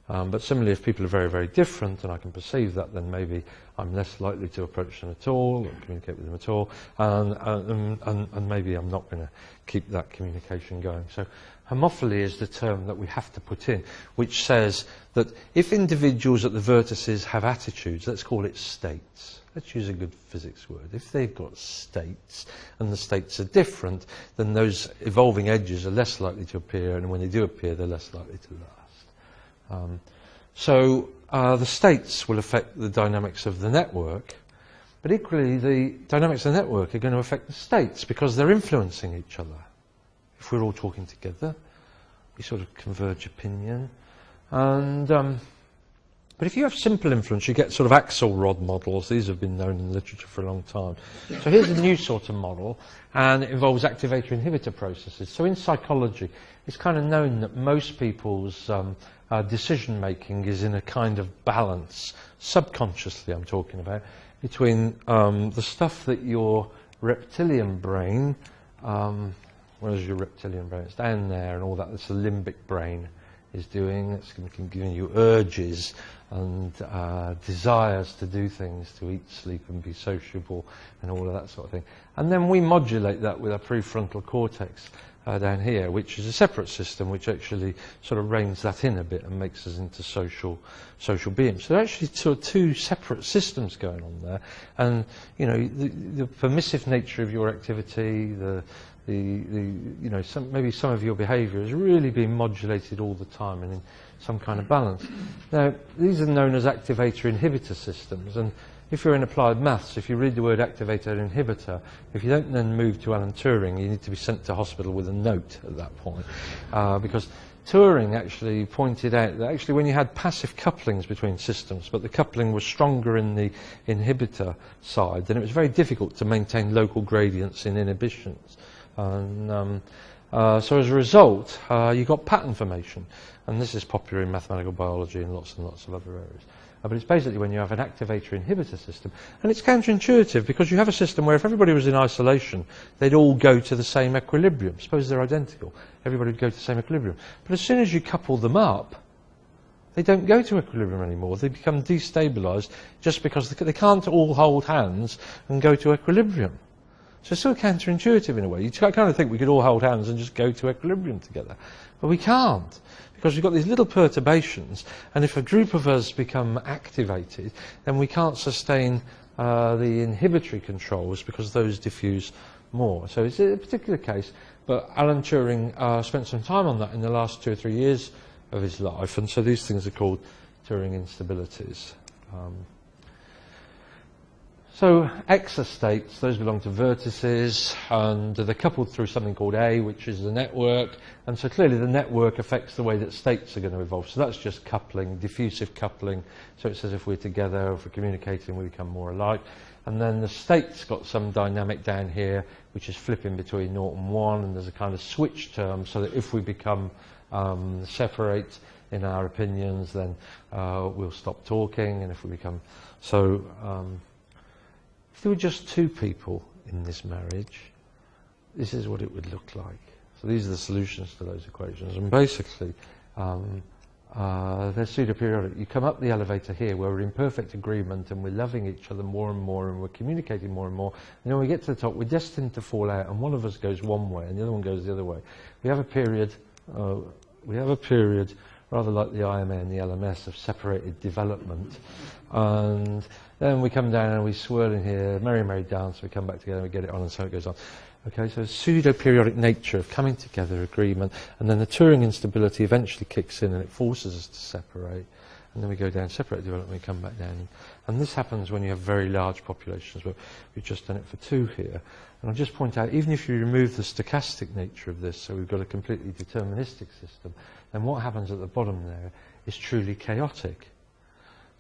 Speaker 1: But similarly, if people are very, very different, and I can perceive that, then maybe I'm less likely to approach them at all, or communicate with them at all, and maybe I'm not going to keep that communication going. So homophily is the term that we have to put in, which says that if individuals at the vertices have attitudes, let's call it states. Let's use a good physics word. If they've got states, and the states are different, then those evolving edges are less likely to appear, and when they do appear, they're less likely to last. So the states will affect the dynamics of the network, but equally the dynamics of the network are going to affect the states because they're influencing each other. If we're all talking together, we sort of converge opinion. And but if you have simple influence, you get sort of Axelrod models. These have been known in the literature for a long time. So here's a new sort of model, and it involves activator-inhibitor processes. So in psychology, it's kind of known that most people's decision-making is in a kind of balance, subconsciously I'm talking about, between the stuff that your reptilian brain, where's your reptilian brain? It's down there, and all that, that's the limbic brain is doing. It's giving you urges and desires to do things, to eat, sleep and be sociable and all of that sort of thing. And then we modulate that with our prefrontal cortex down here, which is a separate system which actually sort of reins that in a bit and makes us into social beings. So there are actually two separate systems going on there. And you know, the permissive nature of your activity, maybe some of your behaviour is really being modulated all the time and in some kind of balance. Now, these are known as activator-inhibitor systems, and if you're in applied maths, if you read the word activator-inhibitor, if you don't then move to Alan Turing, you need to be sent to hospital with a note at that point, because Turing actually pointed out that actually when you had passive couplings between systems, but the coupling was stronger in the inhibitor side, then it was very difficult to maintain local gradients in inhibitions. And so as a result, you got pattern formation, and this is popular in mathematical biology and lots of other areas. But it's basically when you have an activator-inhibitor system, and it's counterintuitive because you have a system where if everybody was in isolation, they'd all go to the same equilibrium. Suppose they're identical, everybody would go to the same equilibrium. But as soon as you couple them up, they don't go to equilibrium anymore. They become destabilised just because they can't all hold hands and go to equilibrium. So it's sort of counterintuitive in a way. You kind of think we could all hold hands and just go to equilibrium together. But we can't, because we've got these little perturbations, and if a group of us become activated, then we can't sustain the inhibitory controls because those diffuse more. So it's a particular case, but Alan Turing spent some time on that in the last 2 or 3 years of his life, and so these things are called Turing instabilities. So exastates, those belong to vertices, and they're coupled through something called A, which is the network, and so clearly the network affects the way that states are going to evolve. So that's just coupling, diffusive coupling, so it says if we're together, if we're communicating, we become more alike. And then the state's got some dynamic down here, which is flipping between 0 and 1, and there's a kind of switch term, so that if we become separate in our opinions, then we'll stop talking, and if we become so... if there were just 2 people in this marriage, this is what it would look like. So these are the solutions to those equations. And basically, they're pseudo-periodic. You come up the elevator here where we're in perfect agreement and we're loving each other more and more and we're communicating more and more. And when we get to the top, we're destined to fall out, and one of us goes one way and the other one goes the other way. We have a period, rather like the IMA and the LMS, of separated development. And then we come down and we swirl in here, merry, merry dance, we come back together and we get it on, and so it goes on. Okay, so pseudo-periodic nature of coming together, agreement, and then the Turing instability eventually kicks in and it forces us to separate. And then we go down, separate development, we come back down. And this happens when you have very large populations, but we've just done it for 2 here. And I'll just point out, even if you remove the stochastic nature of this, so we've got a completely deterministic system, then what happens at the bottom there is truly chaotic.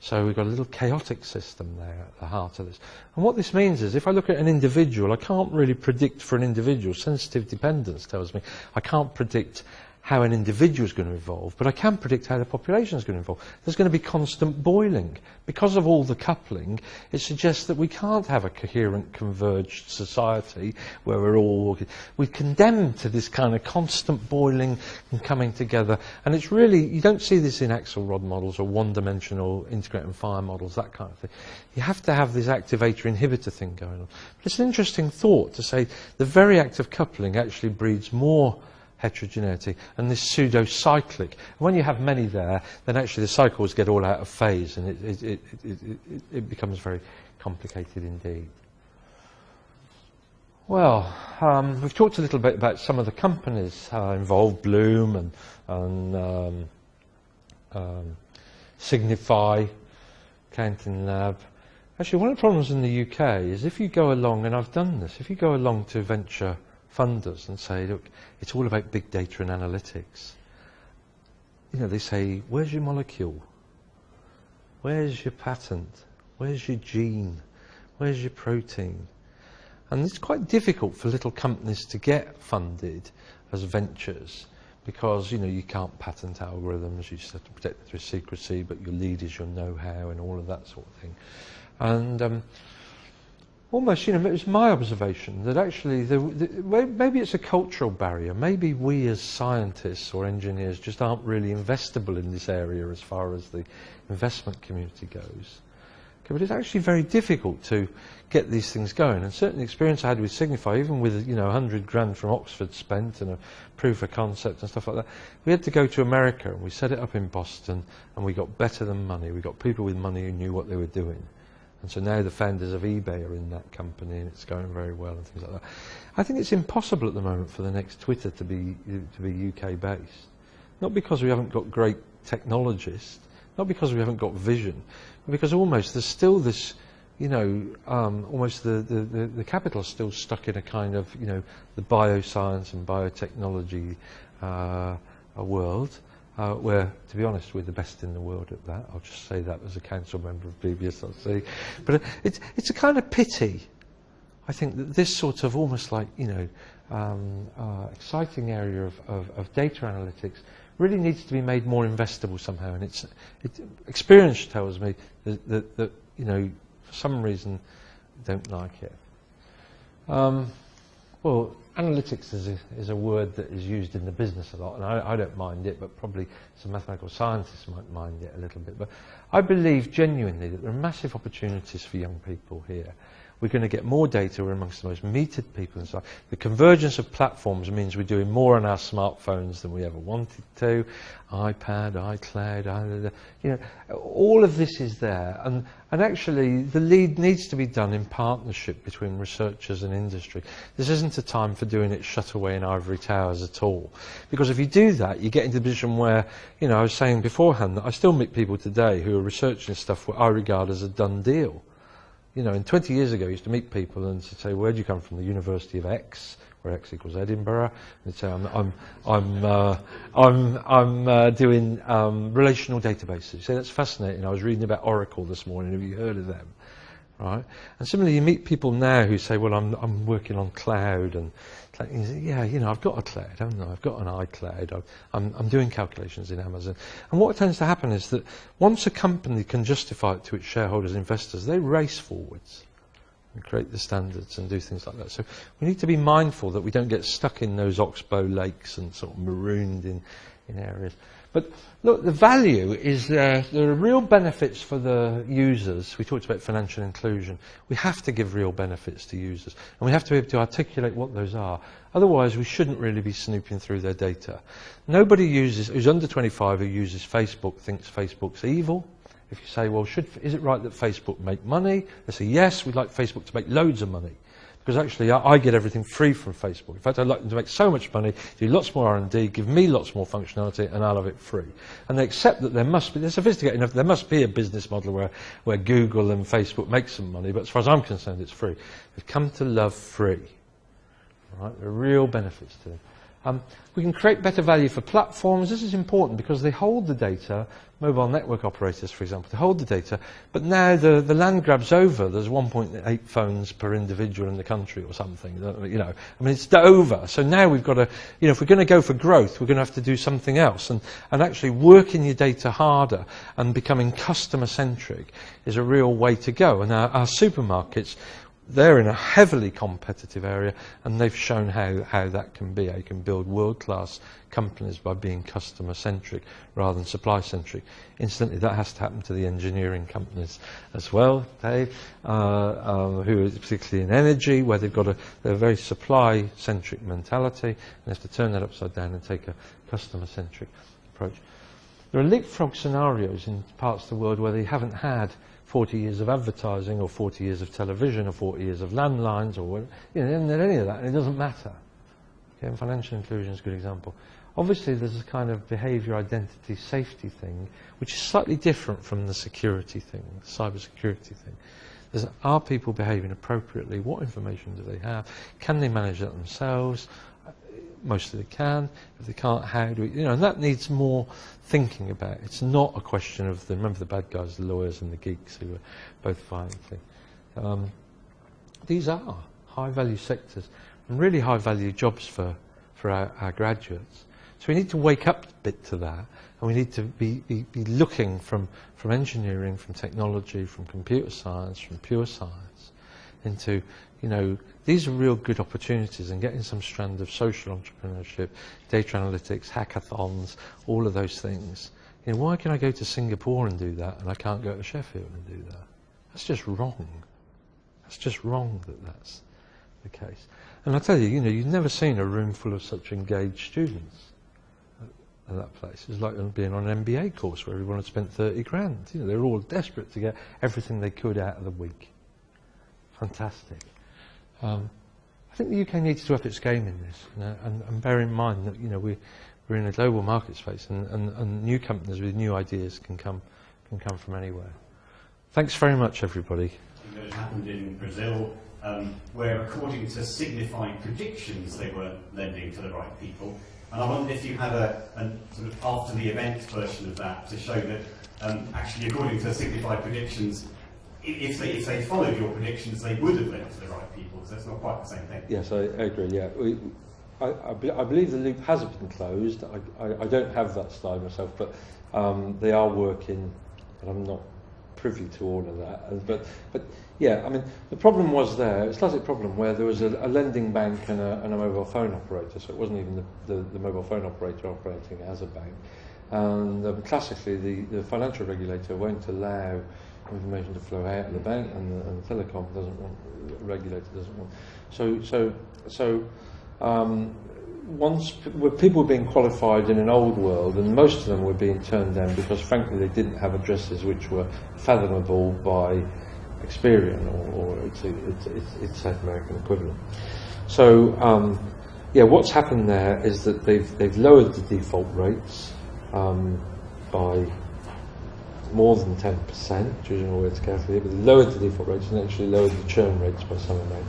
Speaker 1: So we've got a little chaotic system there at the heart of this. And what this means is, if I look at an individual, I can't really predict for an individual. Sensitive dependence tells me I can't predict how an individual is going to evolve, but I can predict how the population is going to evolve. There's going to be constant boiling. Because of all the coupling, it suggests that we can't have a coherent, converged society where we're condemned to this kind of constant boiling and coming together. And it's really, you don't see this in Axelrod models or one-dimensional integrate and fire models, that kind of thing. You have to have this activator-inhibitor thing going on. But it's an interesting thought to say the very act of coupling actually breeds more heterogeneity, and this pseudo-cyclic. When you have many there, then actually the cycles get all out of phase, and it becomes very complicated indeed. Well, we've talked a little bit about some of the companies involved, Bloom and Signify, Counting Lab. Actually, one of the problems in the UK is if you go along, and I've done this, if you go along to venture funders and say, look, it's all about big data and analytics. You know, they say, where's your molecule? Where's your patent? Where's your gene? Where's your protein? And it's quite difficult for little companies to get funded as ventures because, you know, you can't patent algorithms, you just have to protect it through secrecy, but your lead is your know-how and all of that sort of thing. And almost, you know, it was my observation that actually, maybe it's a cultural barrier. Maybe we as scientists or engineers just aren't really investable in this area as far as the investment community goes. Okay, but it's actually very difficult to get these things going. And certainly the experience I had with Signify, even with, you know, 100 grand from Oxford spent and a proof of concept and stuff like that, we had to go to America and we set it up in Boston and we got better than money. We got people with money who knew what they were doing. And so now the founders of eBay are in that company and it's going very well and things like that. I think it's impossible at the moment for the next Twitter to be UK based. Not because we haven't got great technologists, not because we haven't got vision, but because almost there's still this, you know, almost the capital's still stuck in a kind of, you know, the bioscience and biotechnology world. Where, to be honest, we're the best in the world at that. I'll just say that as a council member of BBSLC. But it's a kind of pity, I think, that this sort of almost like, you know, exciting area of data analytics really needs to be made more investable somehow. And experience tells me that, you know, for some reason, don't like it. Well, analytics is a word that is used in the business a lot, and I don't mind it, but probably some mathematical scientists might mind it a little bit. But I believe genuinely that there are massive opportunities for young people here. We're going to get more data. We're amongst the most metered people inside. The convergence of platforms means we're doing more on our smartphones than we ever wanted to. iPad, iCloud, you know, all of this is there. And actually, the lead needs to be done in partnership between researchers and industry. This isn't a time for doing it shut away in ivory towers at all. Because if you do that, you get into a position where, you know, I was saying beforehand that I still meet people today who are researching stuff what I regard as a done deal. You know, 20 years ago, I used to meet people and say, "Where do you come from?" The University of X, where X equals Edinburgh. And they'd say, "I'm doing relational databases." So that's fascinating. I was reading about Oracle this morning. Have you heard of them? Right. And similarly, you meet people now who say, "Well, I'm working on cloud," and you say, "Yeah, you know, I've got a cloud, haven't I? I've got an iCloud. I'm doing calculations in Amazon." And what tends to happen is that once a company can justify it to its shareholders and investors, they race forwards and create the standards and do things like that. So we need to be mindful that we don't get stuck in those oxbow lakes and sort of marooned in areas. But look, the value is there are real benefits for the users. We talked about financial inclusion. We have to give real benefits to users, and we have to be able to articulate what those are. Otherwise, we shouldn't really be snooping through their data. Nobody who's under 25 who uses Facebook thinks Facebook's evil. If you say, well, is it right that Facebook make money? They say, yes, we'd like Facebook to make loads of money. Because actually, I get everything free from Facebook. In fact, I'd like them to make so much money, do lots more R&D, give me lots more functionality, and I'll have it free. And they accept that they're sophisticated enough, there must be a business model where Google and Facebook make some money, but as far as I'm concerned, it's free. They've come to love free. Right? There are real benefits to them. We can create better value for platforms. This is important because they hold the data, mobile network operators, for example, they hold the data, but now the land grab's over. There's 1.8 phones per individual in the country or something, you know. I mean, it's over. So now we've got to, you know, if we're going to go for growth, we're going to have to do something else. And actually working your data harder and becoming customer-centric is a real way to go. And our supermarkets, they're in a heavily competitive area, and they've shown how that can be. How you can build world-class companies by being customer-centric rather than supply-centric. Incidentally, that has to happen to the engineering companies as well, Dave, who is particularly in energy, where they've got a very supply-centric mentality, and they have to turn that upside down and take a customer-centric approach. There are leapfrog scenarios in parts of the world where they haven't had 40 years of advertising or 40 years of television or 40 years of landlines or you know, they haven't had any of that, and it doesn't matter. Okay, and financial inclusion is a good example. Obviously, there's a kind of behaviour, identity, safety thing, which is slightly different from the security thing, the cyber security thing. Are people behaving appropriately? What information do they have? Can they manage that themselves? Mostly they can. If they can't, how do we, you know, and that needs more thinking about. It's not a question of remember the bad guys, the lawyers and the geeks who are both fighting. These are high value sectors and really high value jobs for our graduates. So we need to wake up a bit to that, and we need to be looking from engineering, from technology, from computer science, from pure science, into, you know, these are real good opportunities, and getting some strand of social entrepreneurship, data analytics, hackathons, all of those things. You know, why can I go to Singapore and do that, and I can't go to Sheffield and do that? That's just wrong. That's just wrong that that's the case. And I tell you, you know, you've never seen a room full of such engaged students at that place. It's like being on an MBA course where everyone had spent 30 grand. You know, they're all desperate to get everything they could out of the week. Fantastic. I think the UK needs to up its game in this, you know, and bear in mind that, you know, we're in a global market space, and new companies with new ideas can come from anywhere. Thanks very much, everybody.
Speaker 2: It happened in Brazil, where according to signified predictions, they were lending to the right people. And I wondered if you had a sort of after the event version of that to show that actually, according to signified predictions, if they followed your predictions, they would have led to the right people. So it's not quite the same thing.
Speaker 1: Yes, I agree. Yeah, I believe the loop has been closed. I don't have that slide myself, but they are working, and I'm not privy to all of that. But yeah, I mean, the problem was there. It's a classic problem where there was a lending bank and a mobile phone operator. So it wasn't even the mobile phone operator operating as a bank. And classically, the financial regulator won't allow information to flow out of the bank, and the telecom regulator doesn't want. So once people were being qualified in an old world, and most of them were being turned down because, frankly, they didn't have addresses which were fathomable by Experian or its South American equivalent. So yeah, what's happened there is that they've lowered the default rates by more than 10%, choosing all words carefully, but they lowered the default rates and actually lowered the churn rates by some amount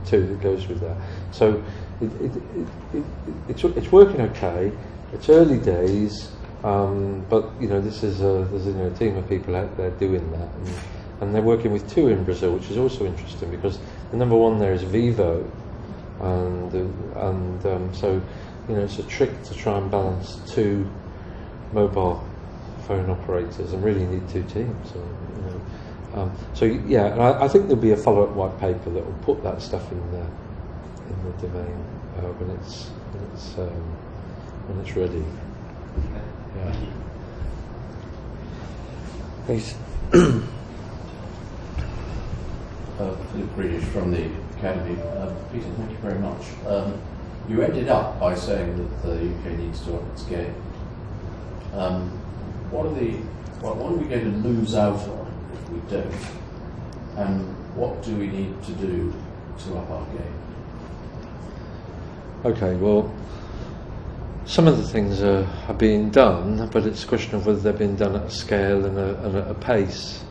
Speaker 1: too that goes with that. So it's working okay. It's early days, but you know, there's a team of people out there doing that, and they're working with two in Brazil, which is also interesting because the number one there is Vivo, and so you know, it's a trick to try and balance two mobile phone operators and really need two teams. You know. So yeah, and I think there'll be a follow-up white paper that will put that stuff in the domain when it's ready. Yeah. Please.
Speaker 3: Philip Grindrod from the Academy. Peter, thank you very much. You ended up by saying that the UK needs to up its game. What are we going to lose out on if we don't? And what do we need to do to up our game?
Speaker 1: Okay, well, some of the things are being done, but it's a question of whether they're being done at a scale and at a pace.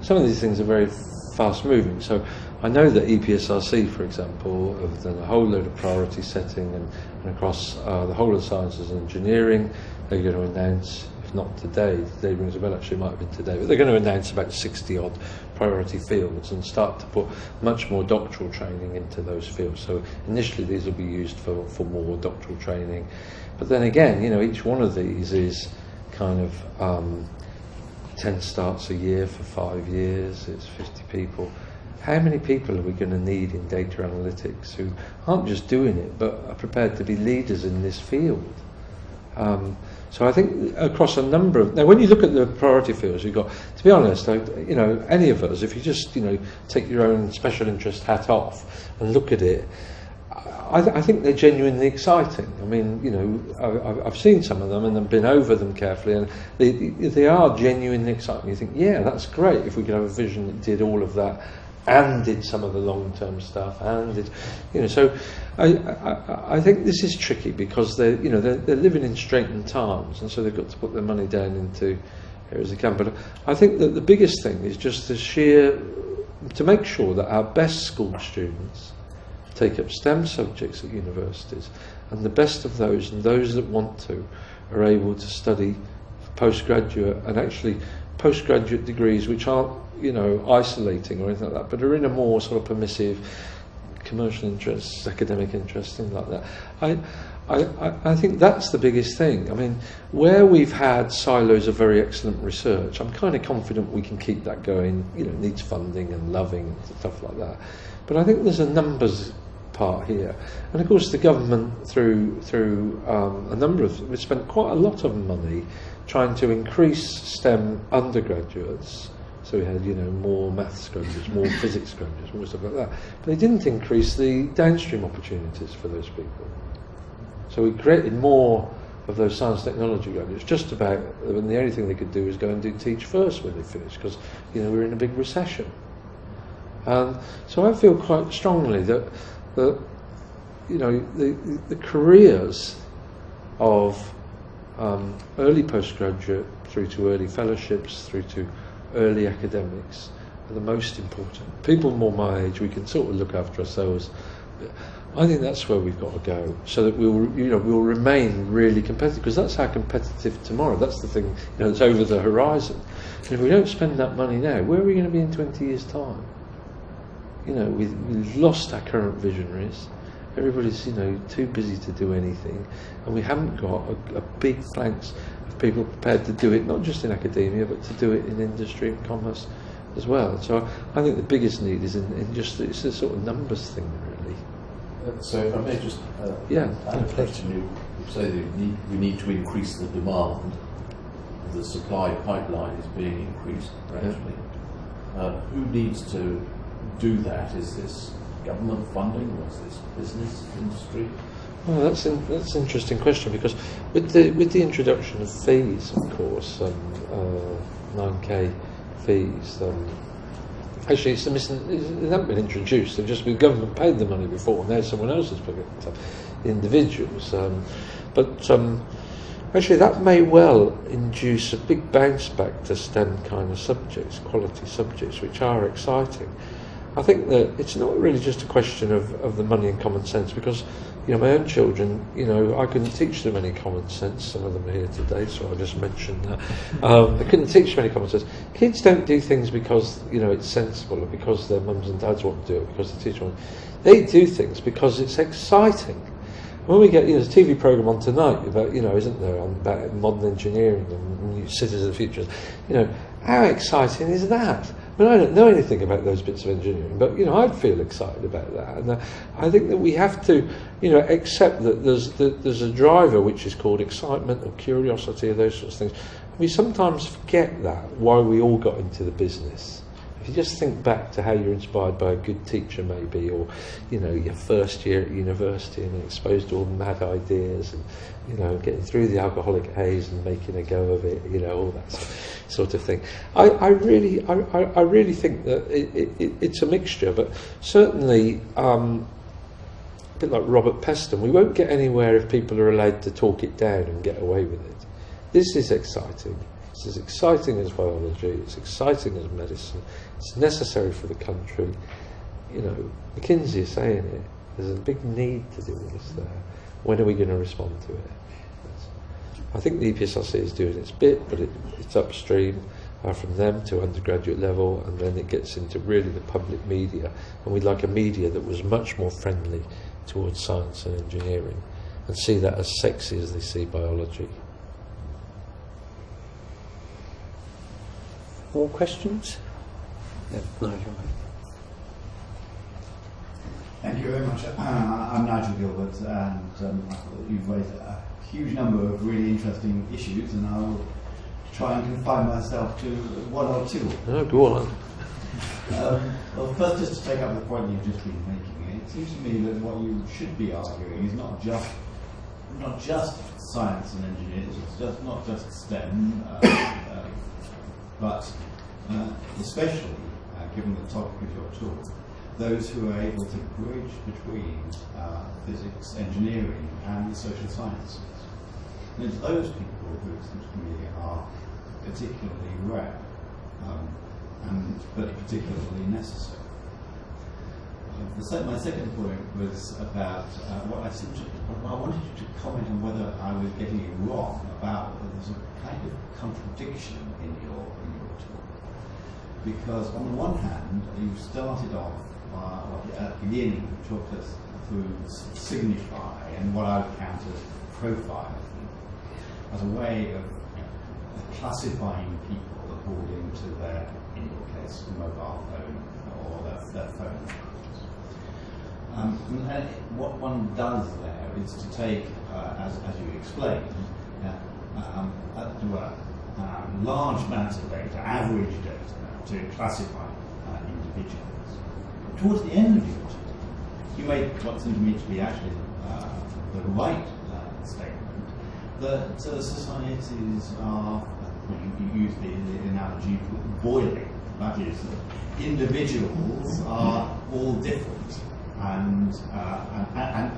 Speaker 1: Some of these things are very fast moving. So I know that EPSRC, for example, have done a whole load of priority setting and across the whole of sciences and engineering. They're going to announce, if not today rings a bell, actually it might have been today, but they're going to announce about 60 odd priority fields and start to put much more doctoral training into those fields. So initially these will be used for more doctoral training, but then again, you know, each one of these is kind of 10 starts a year for 5 years, it's 50 people. How many people are we going to need in data analytics who aren't just doing it but are prepared to be leaders in this field? So I think across a number of, now when you look at the priority fields you've got, to be honest, you know, any of us, if you just, you know, take your own special interest hat off and look at it, I think they're genuinely exciting. I mean, you know, I've seen some of them and I've been over them carefully, and they are genuinely exciting. You think, yeah, that's great if we could have a vision that did all of that and did some of the long-term stuff and did, you know. So I think this is tricky because they're living in straitened times, and so they've got to put their money down into areas they can. But I think that the biggest thing is just to make sure that our best school students take up STEM subjects at universities, and the best of those and those that want to are able to study postgraduate, and actually postgraduate degrees which aren't, you know, isolating or anything like that, but are in a more sort of permissive commercial interests, academic interests, things like that. I think that's the biggest thing. I mean, where we've had silos of very excellent research, I'm kind of confident we can keep that going. You know, it needs funding and loving and stuff like that. But I think there's a numbers part here, and of course the government through a number of, we've spent quite a lot of money trying to increase STEM undergraduates. So we had, you know, more maths graduates, more physics graduates, more stuff like that. But they didn't increase the downstream opportunities for those people. So we created more of those science technology graduates just about, and the only thing they could do was go and do teach first when they finished, because, you know, we're in a big recession. And so I feel quite strongly that you know, the careers of early postgraduate through to early fellowships through to early academics are the most important. People more my age, we can sort of look after ourselves. I think that's where we've got to go, so that we'll remain really competitive, because that's how competitive tomorrow. That's the thing, you know, that's over the horizon. And if we don't spend that money now, where are we going to be in 20 years' time? You know, we've lost our current visionaries. Everybody's, you know, too busy to do anything, and we haven't got a big flanks of people prepared to do it, not just in academia, but to do it in industry and commerce as well. So I think the biggest need is in just, it's a sort of numbers thing, really.
Speaker 3: So if I may just add a question, you say that we need to increase the demand. The supply pipeline is being increased gradually. Yeah. Who needs to do that? Is this government funding, or is this business, industry?
Speaker 1: Well, that's an interesting question, because with the introduction of fees, of course, 9k fees, actually it hasn't been introduced. They've just been, government paid the money before, now someone else is picking it up, individuals. Actually that may well induce a big bounce back to STEM kind of subjects, quality subjects, which are exciting. I think that it's not really just a question of the money and common sense, because, you know, my own children, you know, I couldn't teach them any common sense. Some of them are here today, so I just mentioned that. I couldn't teach them any common sense. Kids don't do things because, you know, it's sensible, or because their mums and dads want to do it, because the teacher wants. They do things because it's exciting. When we get, you know, there's a TV programme on tonight about, you know, isn't there, about modern engineering and new cities of the future. You know, how exciting is that? I mean, I don't know anything about those bits of engineering, but you know, I'd feel excited about that. And I think that we have to, you know, accept that there's a driver which is called excitement or curiosity or those sorts of things. We sometimes forget that why we all got into the business. If you just think back to how you're inspired by a good teacher maybe, or, you know, your first year at university and exposed to all the mad ideas and, you know, getting through the alcoholic haze and making a go of it, you know, all that sort of thing. I really think that it's a mixture, but certainly a bit like Robert Peston, we won't get anywhere if people are allowed to talk it down and get away with it. This is exciting. It's as exciting as biology, it's exciting as medicine, it's necessary for the country. You know, McKinsey is saying it, there's a big need to do this there. When are we going to respond to it? I think the EPSRC is doing its bit, but it's upstream from them to undergraduate level, and then it gets into really the public media, and we'd like a media that was much more friendly towards science and engineering and see that as sexy as they see biology.
Speaker 4: More questions? Yeah, Nigel.
Speaker 5: Thank you very much. I'm Nigel Gilbert, and I thought you've raised a huge number of really interesting issues, and I'll try and confine myself to one or two.
Speaker 1: No, go on.
Speaker 5: Well, first, just to take up the point you've just been making, it seems to me that what you should be arguing is not just science and engineers, it's not just STEM, but especially, given the topic of your talk, those who are able to bridge between physics, engineering, and the social sciences. And it's those people who, it seems to me, are particularly rare, but particularly necessary. My second point was about what I wanted you to comment on whether I was getting it wrong about whether there's a kind of contradiction in your talk. Because on the one hand, you started off at the beginning, you talked us through signify and what I would count as profiling as a way of classifying people according to their, in your case, mobile phone or their phone. And what one does there is to take, as you explained, large amounts of data, average data, to classify individuals. Towards the end of your talk, you made what seemed to me to be actually the right statement that societies are, you use the analogy boiling, that is, that individuals are all different and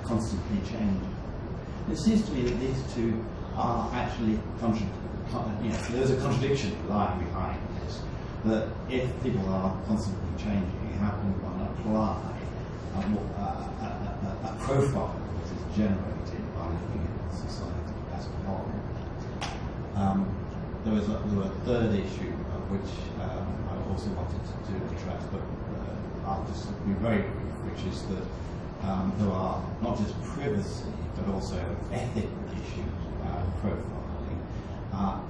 Speaker 5: constantly changing. It seems to me that these two are actually there's a contradiction lying behind this. That if people are constantly changing, how can one apply a profile that is generated by looking at society as a whole? There was a third issue which I also wanted to address, but I'll just be very brief, which is that there are not just privacy but also ethical issues profiling. I'll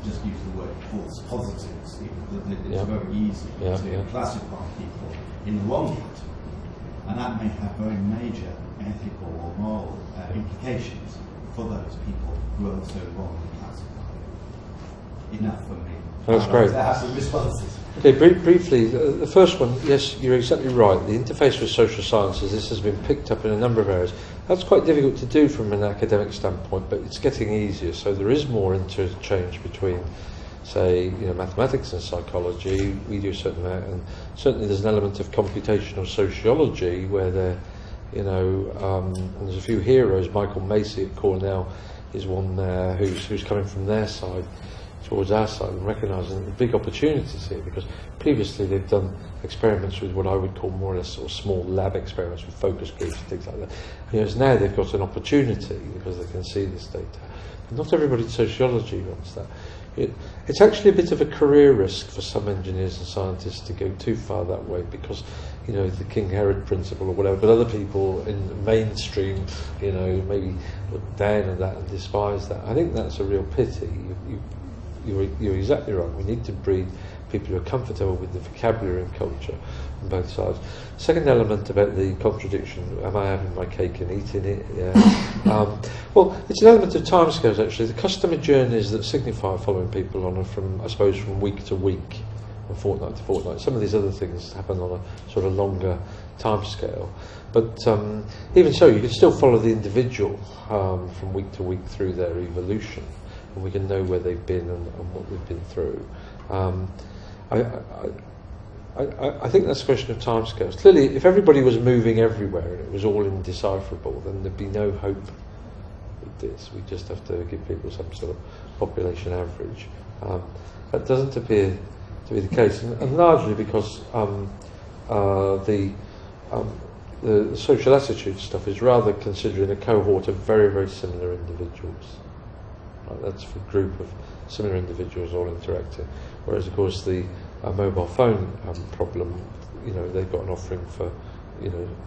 Speaker 5: just use the word false positives. It's very easy to classify people in the wrong category, and that may have very major ethical or moral implications for those people who are so wrongly classified. Enough for me.
Speaker 1: That's great.
Speaker 5: To have some responses.
Speaker 1: Okay, briefly, the first one, yes, you're exactly right. The interface with social sciences, this has been picked up in a number of areas. That's quite difficult to do from an academic standpoint, but it's getting easier. So there is more interchange between, say, mathematics and psychology. We do a certain amount, and certainly there's an element of computational sociology where there, and there's a few heroes. Michael Macy at Cornell is one there who's coming from their side towards our side and recognising the big opportunities here, because previously they've done experiments with what I would call more or less sort of small lab experiments with focus groups and things like that. Whereas now they've got an opportunity because they can see this data. And not everybody in sociology wants that. It's actually a bit of a career risk for some engineers and scientists to go too far that way because, the King Herod principle or whatever, but other people in the mainstream, maybe look down on that and despise that. I think that's a real pity. you're exactly right. We need to breed people who are comfortable with the vocabulary and culture on both sides. Second element about the contradiction, am I having my cake and eating it? Yeah. Well, it's an element of timescales actually. The customer journeys that Signify following people on are from week to week, and fortnight to fortnight. Some of these other things happen on a sort of longer timescale. But even so, you can still follow the individual from week to week through their evolution, and we can know where they've been and what they've been through. I think that's a question of timescales. Clearly, if everybody was moving everywhere and it was all indecipherable, then there'd be no hope with this. We just have to give people some sort of population average. That doesn't appear to be the case, and largely because the social attitude stuff is rather considering a cohort of very, very similar individuals. Right, that's a group of similar individuals all interacting. Whereas, of course, the mobile phone problem, they've got an offering for,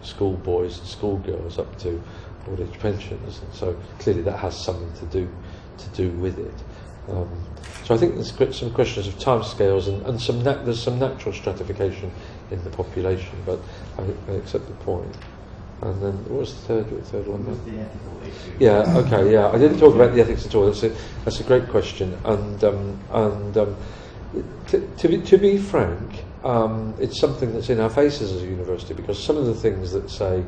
Speaker 1: schoolboys and schoolgirls up to old age pensions, and so clearly that has something to do with it. So I think there's some questions of timescales and there's some natural stratification in the population, but I accept the point. And then what was the third one?
Speaker 5: The ethical issue.
Speaker 1: Yeah. Okay. Yeah. I didn't talk about the ethics at all. That's a great question. And to be frank, it's something that's in our faces as a university, because some of the things that say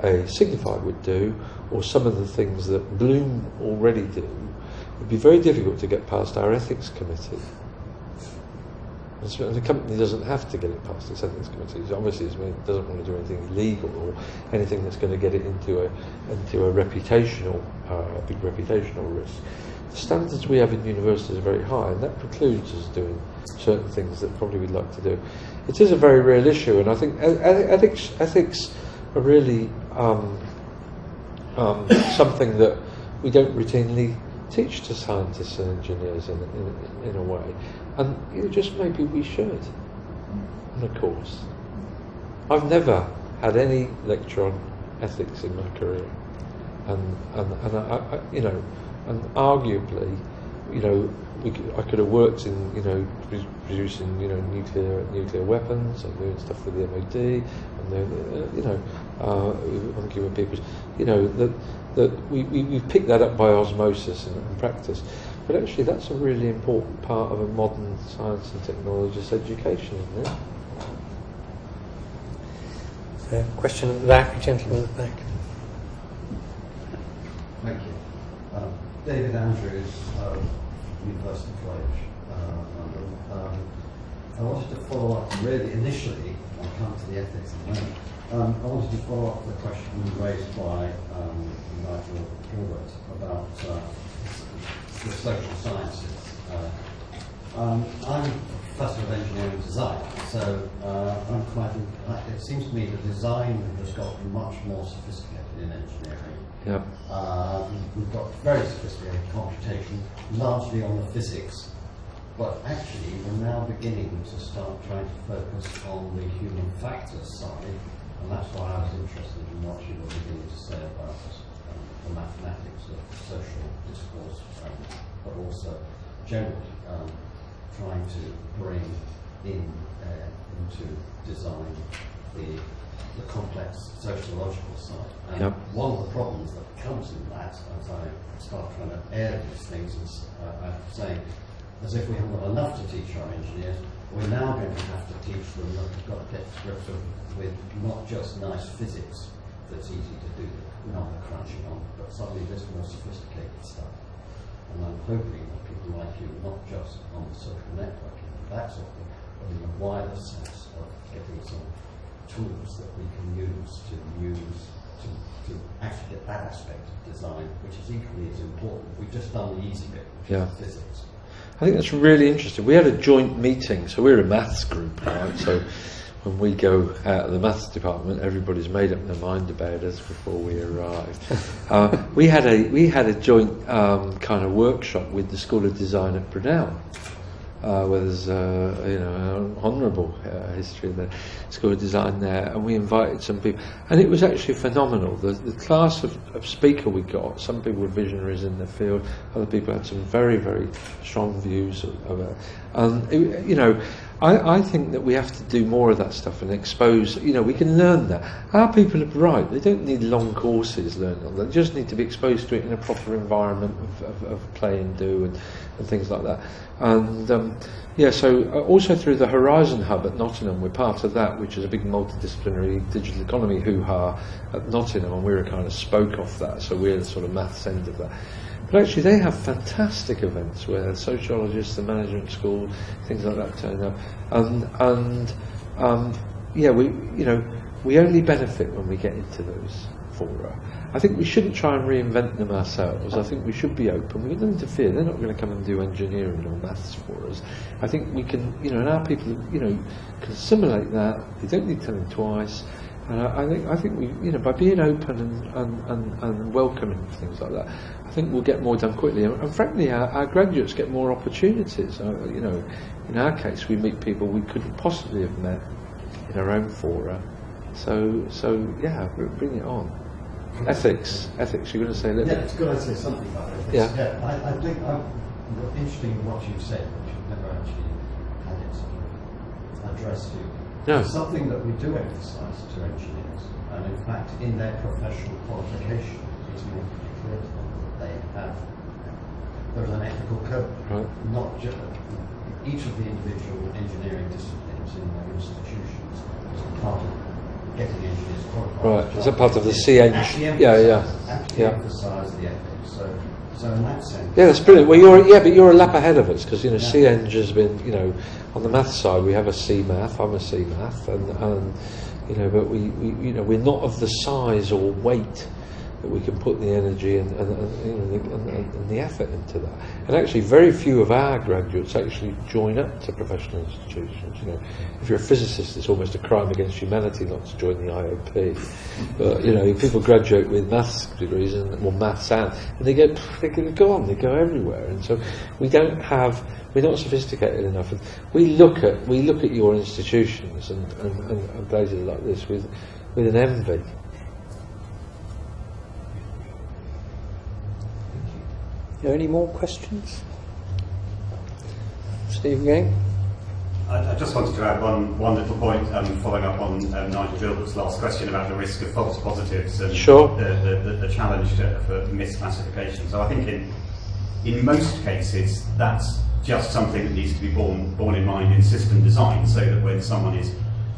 Speaker 1: a Signify would do, or some of the things that Bloom already do, would be very difficult to get past our ethics committee. And the company doesn't have to get it past its ethics committee. Obviously, it doesn't want to do anything illegal or anything that's going to get it into a big reputational risk. The standards we have in universities are very high, and that precludes us doing certain things that probably we'd like to do. It is a very real issue, and I think ethics are really something that we don't routinely teach to scientists and engineers in a way, and just maybe we should in a course. I've never had any lecture on ethics in my career, and arguably, I could have worked in producing nuclear weapons and doing stuff with the MOD and then on human peoples. That we picked that up by osmosis and practice, but actually that's a really important part of a modern science and technologist education, isn't it?
Speaker 4: So, question at the back, gentleman at the back.
Speaker 6: Thank you. David Andrews of University College, London. I wanted to follow up, really initially, I'll come to the ethics in a moment. I wanted to follow up the question raised by Nigel Gilbert about the social sciences. I'm a professor of engineering design, so it seems to me that design has got much more sophisticated in engineering.
Speaker 1: Yeah.
Speaker 6: We've got very sophisticated computation, largely on the physics, but actually we're now beginning to start trying to focus on the human factors side, and that's why I was interested in what you were beginning to say about the mathematics of social discourse, but also generally trying to bring into design the complex sociological side. And
Speaker 1: yep.
Speaker 6: One of the problems that comes in that, as I start trying to air these things, is saying, as if we haven't got enough to teach our engineers, we're now going to have to teach them that we've got to get to grips with not just nice physics that's easy to do number crunching on, but suddenly this more sophisticated stuff. And I'm hoping that people like you, not just on the social networking, that sort of thing, but in a wider sense of getting some tools that we can use to actually get that aspect of design, which is equally as important. We've just done the easy bit, which is physics.
Speaker 1: I think that's really interesting. We had a joint meeting, so we're a maths group, right? So when we go out of the maths department, everybody's made up their mind about us before we arrive. We had a joint kind of workshop with the School of Design at Brunel, where there's an honourable history of the School of Design there, and we invited some people, and it was actually phenomenal. The class of speaker we got, some people were visionaries in the field, other people had some very, very strong views of it. And I think that we have to do more of that stuff and expose, we can learn that. Our people are bright, they don't need long courses learning on that, they just need to be exposed to it in a proper environment of play and do and things like that. And so also through the Horizon Hub at Nottingham, we're part of that, which is a big multidisciplinary digital economy hoo-ha at Nottingham, and we're a kind of spoke off that, so we're the sort of maths end of that. But actually they have fantastic events where sociologists, the management school, things like that turn up, we only benefit when we get into those fora. I think we shouldn't try and reinvent them ourselves. I think we should be open. We don't interfere. They're not going to come and do engineering or maths for us. I think we can, and our people, can assimilate that. They don't need telling twice. And I think we, by being open and welcoming things like that, I think we'll get more done quickly. And frankly, our graduates get more opportunities. In our case, we meet people we couldn't possibly have met in our own fora. So yeah, bring it on. Ethics. You're going to say a little bit?
Speaker 6: Yeah, it's good to say something about ethics.
Speaker 1: Yeah.
Speaker 6: I think interesting what you said, but you've never actually had it addressed to you.
Speaker 1: No.
Speaker 6: It's something that we do emphasise to engineers, and in fact, in their professional qualification, it's more pretty clear to them that they have. There's an ethical code,
Speaker 1: right.
Speaker 6: Not just each of the individual engineering disciplines in their institutions is part of getting engineers qualified.
Speaker 1: Right, is that part of the CEng?
Speaker 6: Actually emphasise the ethics. So in that sense.
Speaker 1: Yeah, that's brilliant. Well, you're a lap ahead of us because CEng has been, on the maths side we have a C Math. I'm a C Math, and but we're not of the size or weight that we can put the energy and the effort into that. And actually, very few of our graduates actually join up to professional institutions. If you're a physicist, it's almost a crime against humanity not to join the IOP. But people graduate with maths degrees and maths and they go on, they go everywhere. And so we're not sophisticated enough. And we look at your institutions and places like this with an envy.
Speaker 4: Are there any more questions? Steve again?
Speaker 2: I just wanted to add one little point, following up on Nigel Gilbert's last question about the risk of false positives and
Speaker 1: sure.
Speaker 2: the challenge for misclassification. So I think in most cases that's just something that needs to be borne in mind in system design, so that when someone is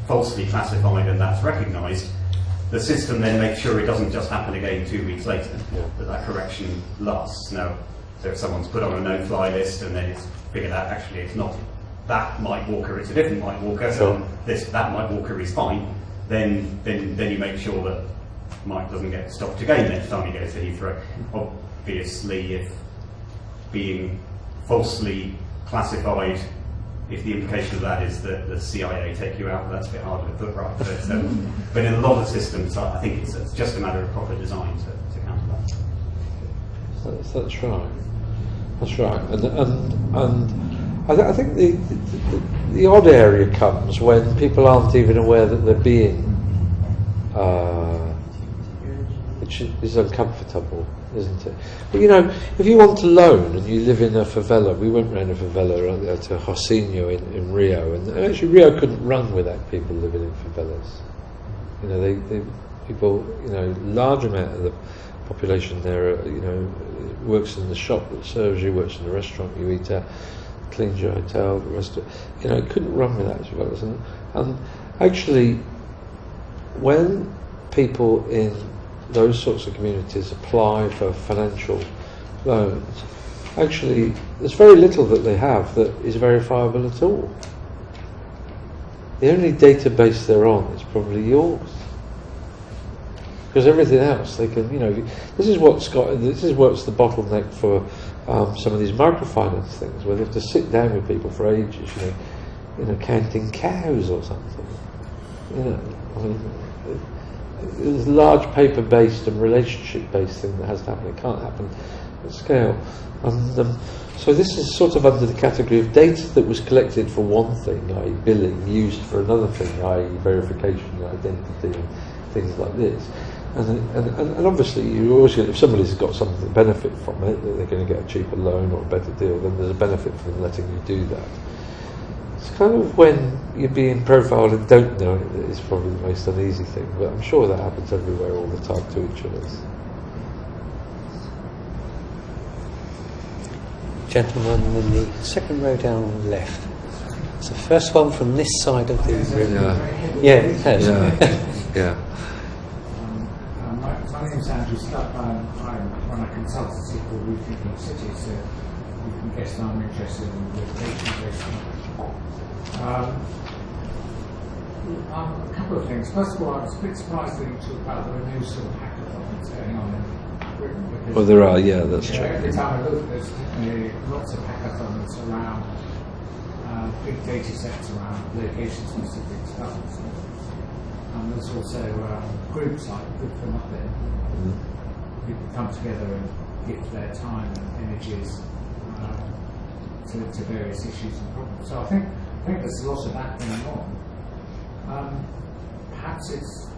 Speaker 2: falsely classified and that's recognised, the system then makes sure it doesn't just happen again 2 weeks later, that correction lasts. Now, so if someone's put on a no-fly list and then it's figured out actually it's not that Mike Walker, it's a different Mike Walker, so that Mike Walker is fine, then you make sure that Mike doesn't get stopped again next time he goes to Heathrow. Obviously, if being falsely classified, if the implication of that is that the CIA take you out, that's a bit harder to put right. But in a lot of systems, I think it's just a matter of proper design to counter that.
Speaker 1: That's right. That's right. And I think the odd area comes when people aren't even aware that they're being, which is uncomfortable, isn't it? But if you want to loan and you live in a favela, we went round a favela to Josinho in Rio, and actually Rio couldn't run without people living in favelas. People, large amount of the population there, works in the shop that serves you, works in the restaurant you eat at, cleans your hotel, the rest of it. It couldn't run without favelas. And actually, when people in those sorts of communities apply for financial loans, actually there's very little that they have that is verifiable at all. The only database they're on is probably yours, because everything else they can, this is what's the bottleneck for some of these microfinance things, where they have to sit down with people for ages, counting cows or something. There's a large paper-based and relationship-based thing that has to happen. It can't happen scale. And so this is sort of under the category of data that was collected for one thing, i.e. billing, used for another thing, i.e. verification and identity and things like this. And obviously you always get, if somebody's got something to benefit from it, that they're going to get a cheaper loan or a better deal, then there's a benefit for them letting you do that. It's kind of when you're being profiled and don't know it that is probably the most uneasy thing, but I'm sure that happens everywhere all the time to each of us.
Speaker 4: Gentleman in the second row down left. It's the first one from this side of the room. Yeah, it has.
Speaker 1: Yeah.
Speaker 7: My name is Andrew Stubb. I run a consultancy called Rethinking Cities, so you can guess that I'm interested in location. A couple of things. First of all, I was a bit surprised that you talked about the new sort of hackathons going on in Britain.
Speaker 1: Well, there are, yeah, that's true.
Speaker 7: Every time I look, there's lots of hackathons around big data sets around location-specific stuff. And there's also groups like Good for Nothing. People come together and give their time and energies to various issues and problems. So I think there's a lot of that going on. Perhaps it's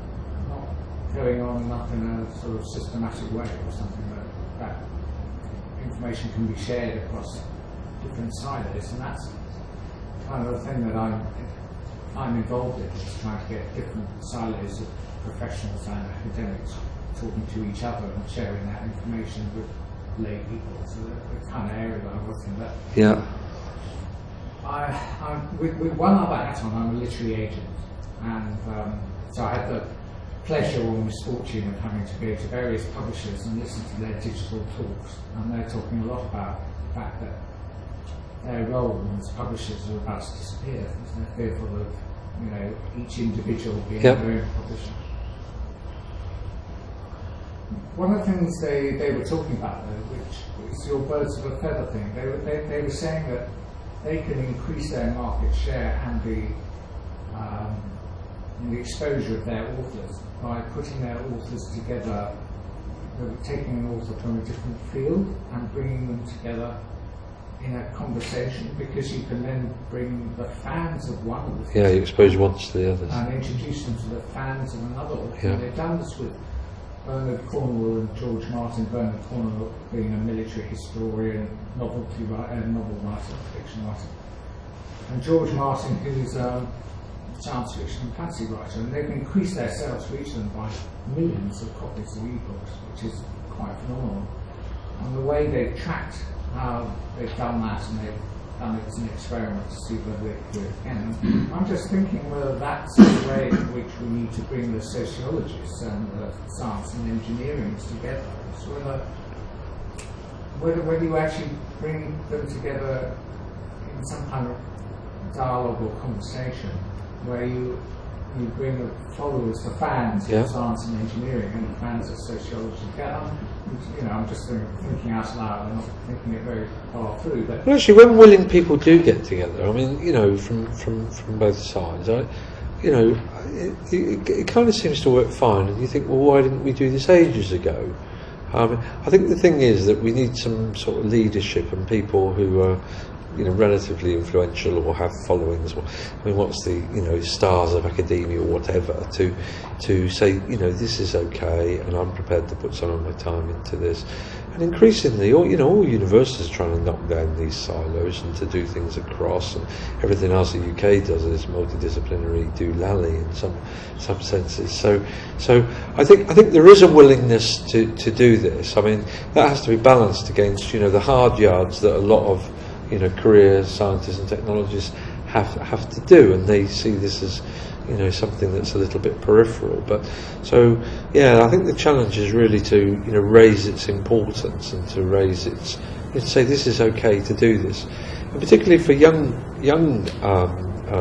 Speaker 7: not going on enough in a sort of systematic way, or something that information can be shared across different silos, and that's kind of the thing that I'm involved in, is trying to get different silos of professionals and academics talking to each other and sharing that information with lay people. So the kind of area that I work in. But
Speaker 1: yeah.
Speaker 7: With one other hat on, I'm a literary agent, and so I had the pleasure or misfortune of having to go to various publishers and listen to their digital talks, and they're talking a lot about the fact that their role as publishers are about to disappear. They're fearful of, each individual being their own publisher. One of the things they were talking about, though, which is your birds of a feather thing, they were saying that they can increase their market share and the exposure of their authors by putting their authors together, taking an author from a different field and bringing them together in a conversation, because you can then bring the fans of one of the fields.
Speaker 1: Yeah, you expose once to the others.
Speaker 7: And introduce them to the fans of another author.
Speaker 1: Yeah.
Speaker 7: And they've done this with Bernard Cornwell and George Martin. Bernard Cornwell being a military historian, novel writer, fiction writer. And George Martin, who's a science fiction and fantasy writer, and they've increased their sales for each of them by millions of copies of ebooks, which is quite phenomenal. And the way they've tracked how they've done that, and they've done it as an experiment to see whether they could do it again. And I'm just thinking whether that's the way in which we need to bring the sociologists and the science and engineering together. So whether you actually bring them together in some kind of dialogue or conversation where you bring the followers, the fans of science and engineering, and the fans of sociology together. I'm just thinking out loud and not thinking it very far through. But
Speaker 1: well, actually, when willing people do get together, I mean, from both sides, it kind of seems to work fine. And you think, well, why didn't we do this ages ago? I think the thing is that we need some sort of leadership and people who are, relatively influential or have followings. I mean, what's the, stars of academia or whatever, to say, this is okay, and I'm prepared to put some of my time into this. And increasingly, all universities are trying to knock down these silos and to do things across, and everything else the UK does is multidisciplinary doolally in some senses. So I think there is a willingness to do this. I mean, that has to be balanced against, the hard yards that a lot of career scientists and technologists have to do, and they see this as something that's a little bit peripheral. But so I think the challenge is really to raise its importance and to raise its, say this is okay to do this, and particularly for young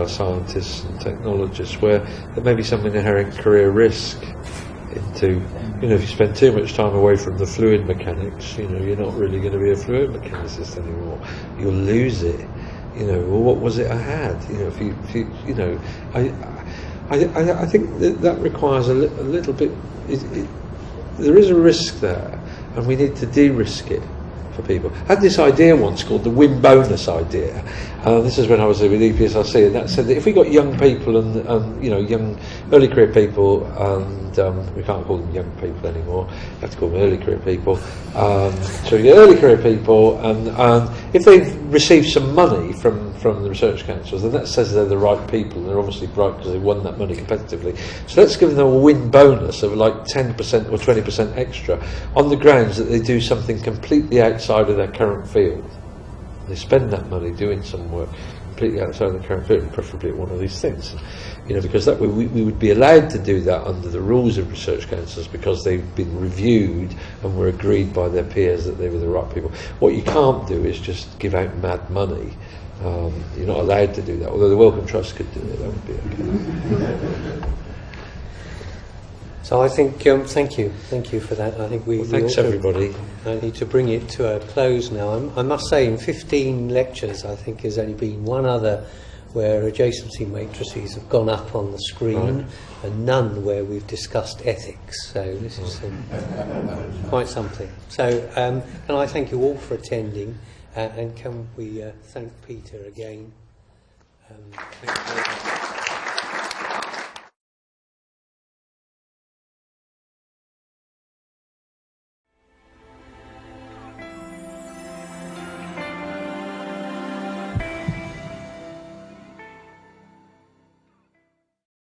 Speaker 1: scientists and technologists where there may be some inherent career risk into, if you spend too much time away from the fluid mechanics, you're not really going to be a fluid mechanicist anymore. You'll lose it. Well, what was it I had? I think that requires a little bit. There is a risk there, and we need to de-risk it. for people. I had this idea once called the win bonus idea. This is when I was with EPSRC, and that said that if we got young people and you know, young early career people, and we can't call them young people anymore, you have to call them early career people. So you get early career people, and if they've received some money from the research councils, then that says they're the right people, and they're obviously right because they won that money competitively. So let's give them a win bonus of like 10% or 20% extra on the grounds that they do something completely outside of their current field. They spend that money doing some work completely outside of the current field, preferably at one of these things. You know, because that way we would be allowed to do that under the rules of research councils because they've been reviewed and were agreed by their peers that they were the right people. What you can't do is just give out mad money. You're not allowed to do that, although the Wellcome Trust could do it, that would be okay.
Speaker 4: So I think, thank you for that. I think
Speaker 1: thanks everybody.
Speaker 4: I need to bring it to a close now. I must say, in 15 lectures, I think there's only been one other where adjacency matrices have gone up on the screen, and none where we've discussed ethics. So this is quite something. So can I thank you all for attending, and can we thank Peter again? Thank you very much.